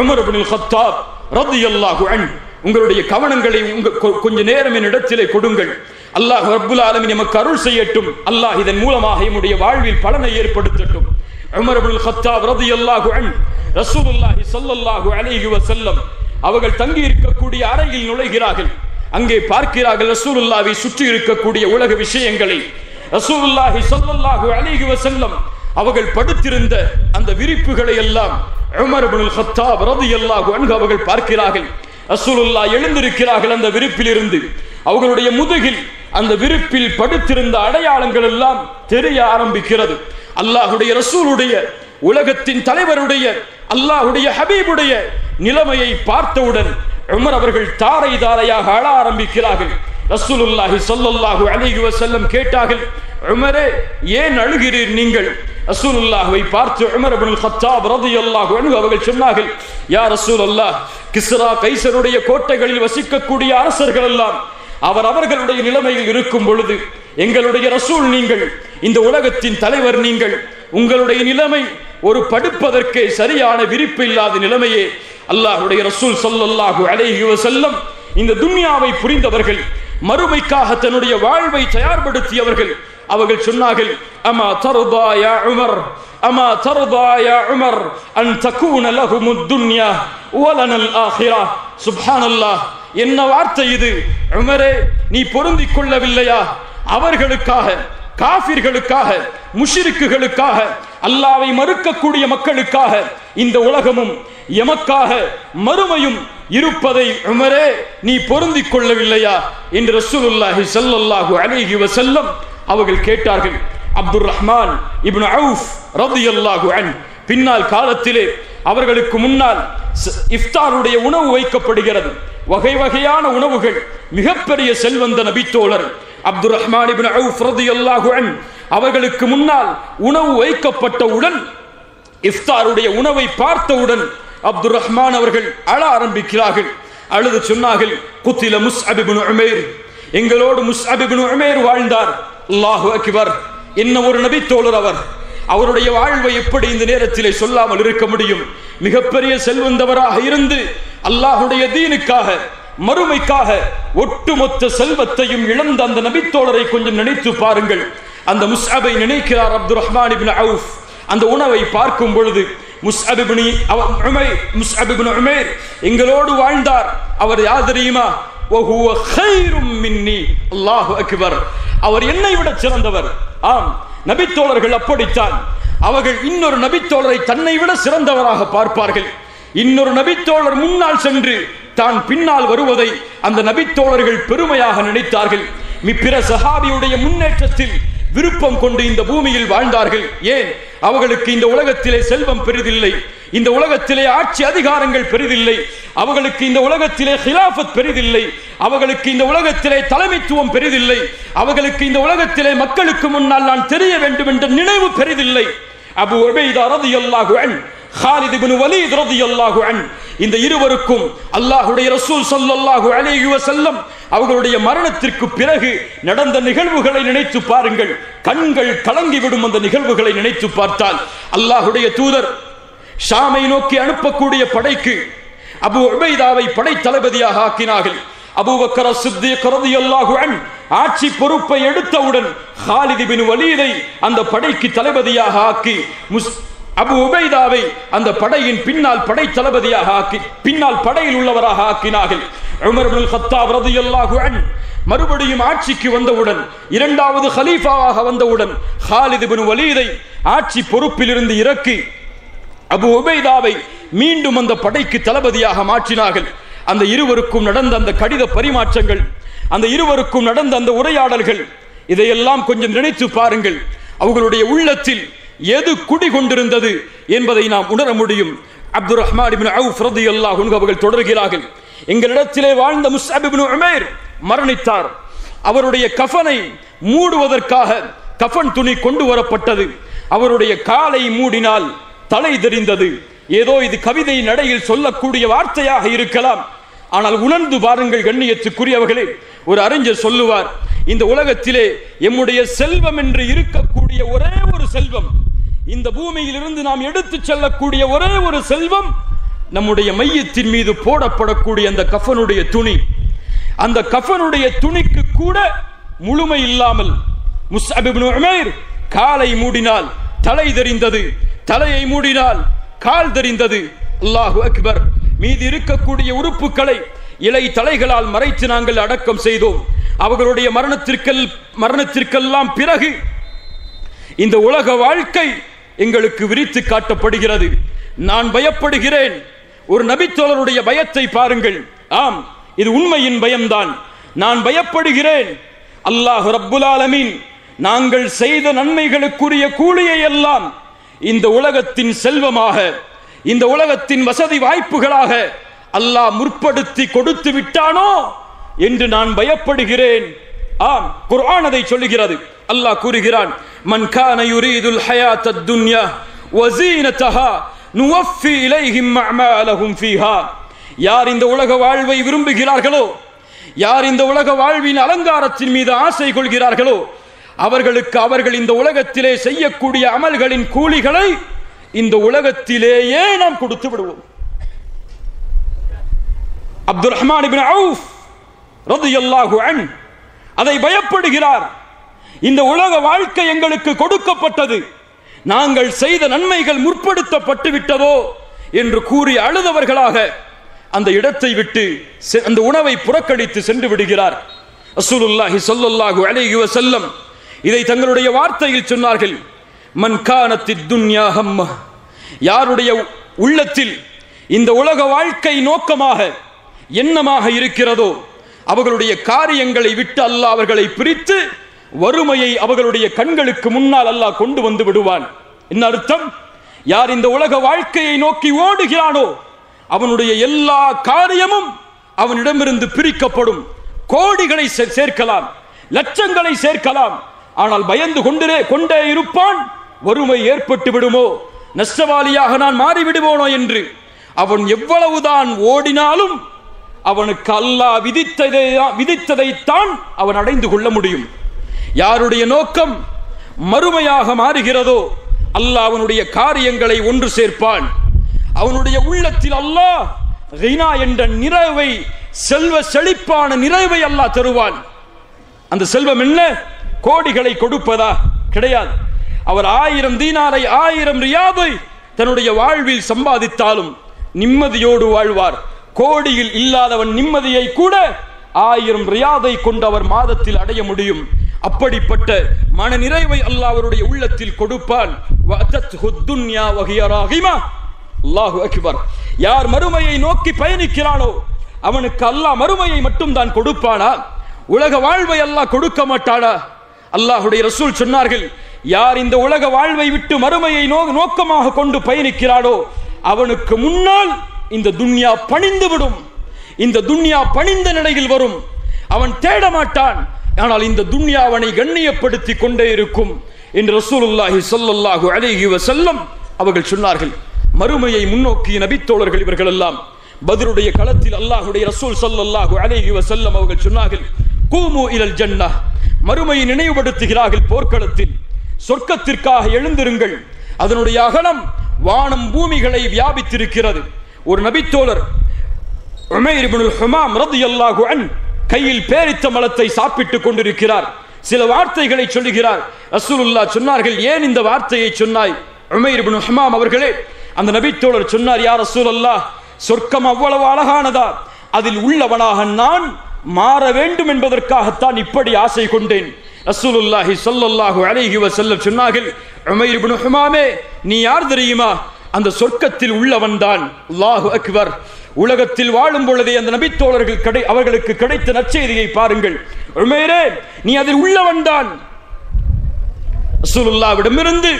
உமர் இப்னுல் கத்தாப் ரலியல்லாஹு அன்ஹு, உங்களுடைய கவனங்களை கொஞ்ச நேரம் என்னிடத்திலே கொடுங்கள். அல்லாஹ் ரப்புல் ஆலமீன் நமக்கு அருள் செய்யட்டும். அல்லாஹ் இதன் மூலமாக நம்முடைய வாழ்வில் பலனை ஏற்படுத்தட்டும். உமர் இப்னுல் கத்தாப் ரலியல்லாஹு அன்ஹு ரசூலுல்லாஹி ஸல்லல்லாஹு அலைஹி வஸல்லம் அவர்கள் தங்கி இருக்கக்கூடிய அறையில் நுழைகிறார்கள். அங்கே பார்க்கிறார்கள் ரசூலுல்லாஹை சுற்றி இருக்கக்கூடிய உலக விஷயங்களை. ரசூலுல்லாஹி ஸல்லல்லாஹு அலைஹி வஸல்லம் அவர்கள் படுத்திருந்த அந்த விரிப்புகளை எல்லாம் உமர் இப்னுல் கத்தாப் ரலியல்லாஹு அன்ஹு அவர்கள் பார்க்கிறார்கள். ரசூலுல்லாஹ் எழுந்திருக்கிறார்கள். அந்த விரிப்பில் இருந்து அவர்களுடைய முதுகில் அந்த விரிப்பில் படுத்திருந்த அடையாளங்கள் எல்லாம் தெரிய ஆரம்பிக்கிறது. அல்லாஹுடைய ரசூலுடைய, உலகத்தின் தலைவருடைய, அல்லாஹுடைய ஹபீபுடைய நிலைமையை பார்த்தவுடன் உமர் அவர்கள் தாரை தாரையாக அழ ஆரம்பிக்கிறார்கள். ரசூலுல்லாஹி ஸல்லல்லாஹு அலைஹி வஸல்லம் கேட்டார்கள், உமரே ஏன் அழுகிறீர் நீங்கள்? ரசூலுல்லாஹ்வை பார்த்து உமர் இப்னுல் கத்தாப் ரலியல்லாஹு அன்ஹு அவர்கள் சொன்னார்கள், யா ரசூலல்லாஹ், கிஸ்ரா கைசருடைய கோட்டைகளில் வசிக்கக்கூடிய அரசர்கள் எல்லாம் அவர்களுடைய நிலைமையில் இருக்கும் பொழுது எங்களுடைய ரசூல் நீங்கள், இந்த உலகத்தின் தலைவர் நீங்கள், உங்களுடைய நிலைமை ஒரு படுப்பதற்கே சரியான விரிப்பு இல்லாத நிலைமையே. அல்லாஹ்வுடைய ரசூல் ஸல்லல்லாஹு அலைஹி வஸல்லம் இந்த துன்யாவை புரிந்தவர்கள், மறுமைக்காக தன்னுடைய வாழ்வை தயார்படுத்தியவர்கள். அவர்கள் சொன்னார்கள், அமா தர்தா யா உமர், அமா தர்தா யா உமர் அன் தகூன லஹுமுத் துன்யா வலனல் ஆখিরা. சுப்ஹானல்லாஹ், என்ன வார்த்தை இது! உமரே, நீ பொருந்திக் கொள்ளவில்லையா? அவர்களுக்காக காஃபிர்களுக்காக, முஷ்ரிக்குகளுக்காக, அல்லாஹ்வை மறுக்கக்கூடிய மக்களுக்காக இந்த உலகமும் எமக்காக மறுமையும் இருப்பதை உமரே நீ பொருந்திக் கொள்ளவில்லையா என்று ரசூலுல்லாஹி ஸல்லல்லாஹு அலைஹி வஸல்லம் அவர்கள் கேட்டார்கள். அப்துர் ரஹ்மான் இப்னு அவுஃப் ரலியல்லாஹு அன்ஹு பின்னால் காலத்திலே அவர்களுக்கு முன்னால் இஃப்தாருடைய உணவு வைக்கப்படுகிறது. வகை வகையான உணவுகள். மிகப்பெரிய செல்வந்த நபித்தோழர் அப்துர் ரஹ்மான் இப்னு அவுஃப் ரலியல்லாஹு அன்ஹு அவர்களுக்கு முன்னால் உணவு வைக்கப்பட்டவுடன், இஃப்தாருடைய உணவை பார்த்தவுடன் அப்துர் ரஹ்மான் அவர்கள் அழ ஆரம்பிக்கிறார்கள். அழுது சொன்னார்கள், குத்தில முஸ்அப் இப்னு உமைர், எங்களோடு முஸ்அப் இப்னு உமைர் வாழ்ந்தார். அல்லாஹு அக்பர். என்ன ஒரு நபித்தோழர் அவர். அவருடைய வாழ்வை எப்படி இந்த நேரத்திலே சொல்லாமல் இருக்க முடியும்? மிகப்பெரிய செல்வந்தவராக இருந்து அல்லாஹுடைய தீனுக்காக, மறுமைக்காக ஒட்டுமொத்த செல்வத்தையும் இழந்த அந்த நபித்தோழரை கொஞ்சம் நினைத்து பாருங்கள். அந்த முஸ்அபை நினைக்கிறார் அப்துர் ரஹ்மான் இப்னு அவுஃப். அந்த உணவை பார்க்கும் பொழுது முஸ்அப் இப்னு உமைர் எங்களோடு வாழ்ந்தார். அவர் யார் தெரியுமா? வஹுவ கைரும் மின்னி. அல்லாஹு அக்பர். அவர் என்னை விட சிறந்தவர். ஆம், நபித்தோழர்கள் அப்படித்தான். அவர்கள் இன்னொரு நபித்தோழரை தன்னை விட சிறந்தவராக பார்ப்பார்கள். இன்னொரு நபித்தோழர் முன்னால் சென்று தான் பின்னால் வருவதை அந்த நபித்தோழர்கள் பெருமையாக நினைத்தார்கள். பிற சஹாபியுடைய முன்னேற்றத்தில் விருப்பம் கொண்டு இந்த பூமியில் வாழ்ந்தார்கள். ஏன்? அவர்களுக்கு இந்த உலகத்திலே செல்வம் பெரிதில்லை, இந்த உலகத்திலே ஆட்சி அதிகாரங்கள் பெரிதில்லை, அவர்களுக்கு இந்த உலகத்திலே ஹிலாஃபத் பெரிதில்லை, அவர்களுக்கு இந்த உலகத்திலே தலைமைத்துவம் பெரிதில்லை, அவர்களுக்கு இந்த உலகத்திலே மக்களுக்கு முன்னால் நான் தெரிய வேண்டும் என்ற நினைவு பெரிதில்லை. அபு உபைதா ரலியல்லாஹு அன்ஹு, காலித் இப்னு வலீத் ரலியல்லாஹு அன்ஹு, இந்த இருவருக்கும் அல்லாஹ்வுடைய ரசூல் ஸல்லல்லாஹு அலைஹி வஸல்லம் அவர்களுடைய மரணத்திற்கு பிறகு நடந்த நிகழ்வுகளை நினைத்து பாருங்கள். கண்கள் கலங்கிவிடும். அந்த நிகழ்வுகளை நினைத்து பார்த்தால் அல்லாஹ்வுடைய தூதர் ஷாமை நோக்கி அனுப்பக்கூடிய படைக்கு அபு உபைதாவை படை தளபதியாக ஆக்கினார்கள். அபூபக்கர் சித்திக் ரலியல்லாஹு அன்ஹு ஆட்சி பொறுப்பை எடுத்தவுடன் காலித் இப்னு வலீதை அந்த படைக்கு தளபதியாக ஆக்கி அபு உபைதாவை அந்த படையின் பின்னால் படை தளபதியாக ஆக்கி பின்னால் படையில் உள்ளவராக ஆக்கினார்கள். உமர் இப்னுல் கத்தாப் ரலியல்லாஹு அன்ஹு மறுபடியும் ஆட்சிக்கு வந்தவுடன், இரண்டாவது கலீஃபாவாக வந்தவுடன் காலித் இப்னு வலீதை ஆட்சி பொறுப்பிலிருந்து இறக்கி அபு உபைதாவை மீண்டும் அந்த படைக்கு தளபதியாக மாற்றினார்கள். அந்த இருவருக்கும் நடந்த அந்த கடித பரிமாற்றங்கள், அந்த இருவருக்கும் நடந்த அந்த உரையாடல்கள், இதையெல்லாம் கொஞ்சம் நினைத்து பாருங்கள். அவர்களுடைய உள்ளத்தில் எது குடிகொண்டிருந்தது என்பதை நாம் உணர முடியும். அப்துர் ரஹ்மான் இப்னு அவுஃப் ரலியல்லாஹு அன்ஹு அவர்கள் தொடர்கிறார்கள், எங்களிடத்திலே வாழ்ந்த முஸ்அப் இப்னு உமைர் மரணித்தார். அவருடைய கஃனை மூடுவதற்காக கஃன் துணி கொண்டு வரப்பட்டது. அவருடைய காலை மூடினால் தலை தெரிந்தது. ஏதோ இது கவிதை நடையில் சொல்லக்கூடிய வார்த்தையாக இருக்கலாம். ஆனால் உணர்ந்து பாருங்கள் கண்ணியத்துக்குரியவர்களே. ஒரு அறிஞர் சொல்லுவார், இந்த உலகத்திலே எம்முடைய செல்வம் என்று இருக்கக்கூடிய ஒரே ஒரு செல்வம், இந்த பூமியில் இருந்து நாம் எடுத்து செல்லக்கூடிய ஒரே ஒரு செல்வம், நம்முடைய மையத்தின் மீது போடப்படக்கூடிய அந்த கஃனுடைய துணி. அந்த கஃனுடைய துணிக்கு கூட முழுமை இல்லாமல் முஸ்அப் இப்னு உமைர் காலை மூடினால் தலை தெரிந்தது, தலையை மூடினால் கால் தெரிந்தது. அல்லாஹு அக்பர். மீதி இருக்கக்கூடிய உறுப்புகளை இலை தலைகளால் மறைத்து நாங்கள் அடக்கம் செய்தோம். அவர்களுடைய மரணத்திற்கெல்லாம் பிறகு இந்த உலக வாழ்க்கை எங்களுக்கு விரித்து காட்டப்படுகிறது. நான் பயப்படுகிறேன். ஒரு நபித்தோழருடைய பயத்தை பாருங்கள். ஆம், இது உண்மையின் பயம்தான். நான் பயப்படுகிறேன். அல்லாஹ் ரப்புல் ஆலமீன் நாங்கள் செய்த நன்மைகளுக்குரிய கூலியை எல்லாம் இந்த உலகத்தின் செல்வமாக, இந்த உலகத்தின் வசதி வாய்ப்புகளாக அல்லாஹ் முற்படுத்தி கொடுத்து விட்டானோ என்று நான் பயப்படுகிறேன். ஆம், குர்ஆன் அதை சொல்லுகிறது. அல்லாஹ் கூறுகிறான், மன் கான யுரீதுல் ஹயாத்தத் துன்யா வஸீனதஹா நுவஃபி இலைஹிம் அஅமாலஹும் ஃபீஹா. யார் இந்த உலக வாழ்வை விரும்புகிறார்களோ, யார் இந்த உலக வாழ்வின் அலங்காரத்தின் மீது ஆசை கொள்கிறார்களோ, அவர்களுக்கு அவர்கள் இந்த உலகத்திலே செய்யக்கூடிய அமல்களின் கூலிகளை இந்த உலகத்திலேயே நாம் கொடுத்து விடுவோம். அப்துர் ரஹ்மான் இப்னு அவுஃப் ரலியல்லாஹு அன்ஹு அதை பயப்படுகிறார். இந்த உலக வாழ்க்கை எங்களுக்கு கொடுக்கப்பட்டது, நாங்கள் செய்த நன்மைகள் முற்படுத்தப்பட்டு விட்டதோ என்று கூறி அழுதவர்களாக அந்த இடத்தை விட்டு அந்த உணவை புறக்கணித்து சென்று விடுகிறார். ரசூலுல்லாஹி ஸல்லல்லாஹு அலைஹி வஸல்லம் இதை தங்களுடைய வார்த்தையில் சொன்னார்கள். மன் கானத்தித் துன்யா ஹம்ம, யாருடைய உள்ளத்தில் இந்த உலக வாழ்க்கை நோக்கமாக எண்ணமாக இருக்கிறதோ அவர்களுடைய காரியங்களை விட்டு அல்லாஹ் அவர்களை பிரித்து வறுமையை அவர்களுடைய கண்களுக்கு முன்னால் அல்லாஹ் கொண்டு வந்து விடுவான். என்ன அர்த்தம்? யார் இந்த உலக வாழ்க்கையை நோக்கி ஓடுகிறானோ அவனுடைய எல்லா காரியமும் அவனிடமிருந்து பிரிக்கப்படும். கோடிகளை சேர்க்கலாம், லட்சங்களை சேர்க்கலாம், ஆனால் பயந்து கொண்டே இருப்பான். வறுமை ஏற்பட்டு விடுமோ, நஷ்டவாளியாக நான் மாறிவிடுவோனோ என்று. அவன் எவ்வளவுதான் ஓடினாலும் அவனுக்கு அல்லாஹ் விதித்ததைத்தான் அவன் அடைந்து கொள்ள முடியும். யாருடைய நோக்கம் மறுமையாக மாறுகிறதோ அல்லாஹ் அவனுடைய காரியங்களை ஒன்று சேர்ப்பான். அவனுடைய உள்ளத்தில் அல்லாஹ் கினா என்ற நிறைவை, செல்வ செழிப்பான நிறைவை அல்லாஹ் தருவான். அந்த செல்வம் என்ன? கோடிகளை கொடுப்பதா? கிடையாது. அவர் 1000 தீனாரை 1000 ரியாதை தன்னுடைய வாழ்வில் சம்பாதித்தாலும் நிம்மதியோடு வாழ்வார். கோடியில் இல்லாதவன் நிம்மதியை கூட 1000 ரியாதை கொண்டு அவர் மாதத்தில் அடைய முடியும். அப்படிப்பட்ட மன நிறைவை அல்லாஹ் அவருடைய உள்ளத்தில் கொடுப்பான். அல்லாஹு அக்பர். யார் மறுமையை நோக்கி பயணிக்கிறானோ அவனுக்கு அல்லாஹ் மறுமையை மட்டும் தான் கொடுப்பானா? உலக வாழ்வை அல்லாஹ் கொடுக்க மாட்டானா? அல்லாஹுடைய ரசூல் சொன்னார்கள், யார் இந்த உலக வாழ்வை விட்டு மறுமையை நோக்கமாக கொண்டு பயணிக்கிறானோ அவனுக்கு முன்னால் இந்த துன்யா பணிந்து விடும். இந்த துன்யா பணிந்த நிலையில் வரும். அவன் தேட மாட்டான், ஆனால் இந்த துன்யா அவனை கண்ணியப்படுத்தி கொண்டே இருக்கும் என்று ரசூலுல்லாஹி ஸல்லல்லாஹு அலைஹி வஸல்லம் அவர்கள் சொன்னார்கள். மறுமையை முன்னோக்கிய நபித்தோழர்கள் இவர்கள் எல்லாம். பத்ருடைய களத்தில் அல்லாஹ்வுடைய ரசூல் ஸல்லல்லாஹு அலைஹி வஸல்லம் அவர்கள் சொன்னார்கள், கூமு இலல் ஜன்னah, மறுமையை நினைவுபடுத்துகிறார்கள். போர்க்களத்தில் சொர்க்கத்திற்காக எழுந்திருங்கள், அதனுடைய அகலம் வானம் பூமிகளை வியாபித்திருக்கிறது. ஒரு நபித்தோழர் உமைர் இப்னுல் ஹுமாம் ரலியல்லாஹு அன்ஹு கையில் பேரித்த மலத்தை சாப்பிட்டுக் கொண்டிருக்கிறார். சில வார்த்தைகளை சொல்லுகிறார். ரசூலுல்லாஹ் சொன்னார்கள், ஏன் இந்த வார்த்தையை சொன்னாய் உமைர் இப்னு ஹுமாம் அவர்களே? அந்த நபித்தோழர் சொன்னார், யா ரசூலல்லாஹ், சொர்க்கம் அவ்வளவு அழகானதா? அதில் உள்ளவனாக நான் மாற வேண்டும் என்பதற்காகத்தான் இப்படி ஆசை கொண்டேன். ரசூலுல்லாஹி ஸல்லல்லாஹு அலைஹி வஸல்லம் சொன்னார்கள், உமைர் இப்னு ஹுமாமே, நீ யார் தெரியுமா? அந்த சொர்க்கத்தில் உள்ளவன் தான். அல்லாஹு அக்பர். உலகத்தில் வாழும் பொழுதே அந்த நபித்தோழர்கள் அவர்களுக்கு கிடைத்த நற்செய்தியை பாருங்கள். உமைரே, நீ அதில் உள்ளவன் தான். ரசூலுல்லாஹ்விடமிருந்து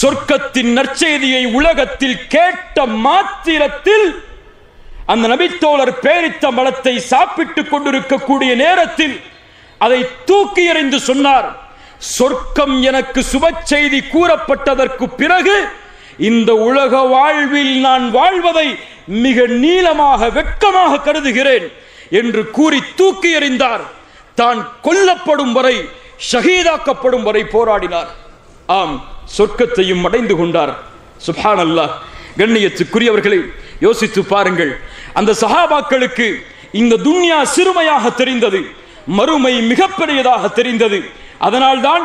சொர்க்கத்தின் நற்செய்தியை உலகத்தில் கேட்ட மாத்திரத்தில் அந்த நபித்தோழர் பேரித்த மலத்தை சாப்பிட்டுக் கொண்டிருக்கக்கூடிய நேரத்தில் அதை தூக்கி எறிந்து சொன்னார், சொர்க்கம் எனக்கு சுப செய்தி கூறப்பட்டதற்கு பிறகு இந்த உலக வாழ்வில் நான் வாழ்வதை மிக நீளமாக வெட்கமாக கருதுகிறேன் என்று கூறி தூக்கி எறிந்தார். தான் கொல்லப்படும் வரை, ஷஹீதாக்கப்படும் வரை போராடினார். ஆம், சொர்க்கத்தையும் அடைந்து கொண்டார். சுப்ஹானல்லாஹ். கண்ணியத்துக்குரியவர்களை யோசித்து பாருங்கள். அந்த சஹாபாக்களுக்கு இந்த துன்யா சிறுமையாக தெரிந்தது, மறுமை மிகப்பெரியதாக தெரிந்தது. அதனால்தான்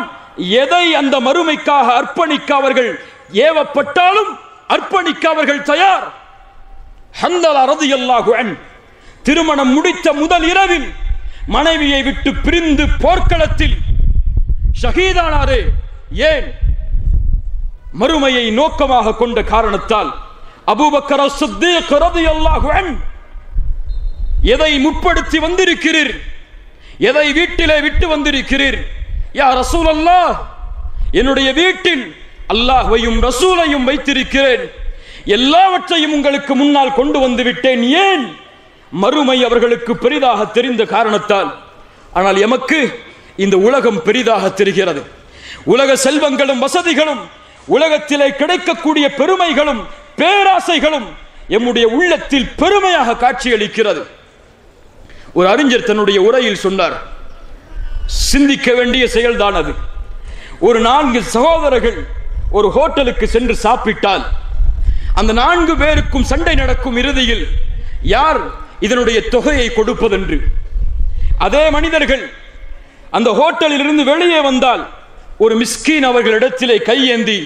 எதை அந்த மறுமைக்காக அர்ப்பணிக்க அவர்கள் ஏவப்பட்டாலும் அர்ப்பணிக்க அவர்கள் தயார். ஹந்தலா ரலியல்லாஹு அன்ஹு திருமணம் முடித்த முதல் இரவில் மனைவியை விட்டு பிரிந்து போர்க்களத்தில் ஷஹீதானாரே. ஏன்? மறுமையை நோக்கமாக கொண்ட காரணத்தால். அபூபக்கர் ஸித்தீக் ரலியல்லாஹு அன்ஹு, எதை முற்படுத்தி வந்திருக்கிறீர்? எதை வீட்டிலே விட்டு வந்திருக்கிறீர்? யா ரசூலல்லாஹ், என்னுடைய வீட்டில் அல்லாஹ்வையும் ரசூலையும் வைத்திருக்கிறேன், எல்லாவற்றையும் உங்களுக்கு முன்னால் கொண்டு வந்து விட்டேன். ஏன்? மறுமை அவர்களுக்கு பெரிதாக தெரிந்த காரணத்தால். ஆனால் எமக்கு இந்த உலகம் பெரிதாக தெரிகிறது. உலக செல்வங்களும் வசதிகளும், உலகத்திலே கிடைக்கக்கூடிய பெருமைகளும் பேராசைகளும் எம்முடைய உள்ளத்தில் பெருமையாக காட்சியளிக்கிறது. ஒரு அறிஞர் தன்னுடைய உரையில் சொன்னார், சிந்திக்க வேண்டிய செயல்தான் அது. ஒரு 4 சகோதரர்கள் ஒரு ஹோட்டலுக்கு சென்று சாப்பிட்டால் அந்த 4 பேருக்கும் சண்டை நடக்கும். இறுதியில் யார் இதனுடைய தொகையை கொடுப்பதென்று. அதே மனிதர்கள் அந்த ஹோட்டலில் இருந்து வெளியே வந்தால் ஒரு மிஸ்கீன் அவர்களிடத்திலே கையேந்தி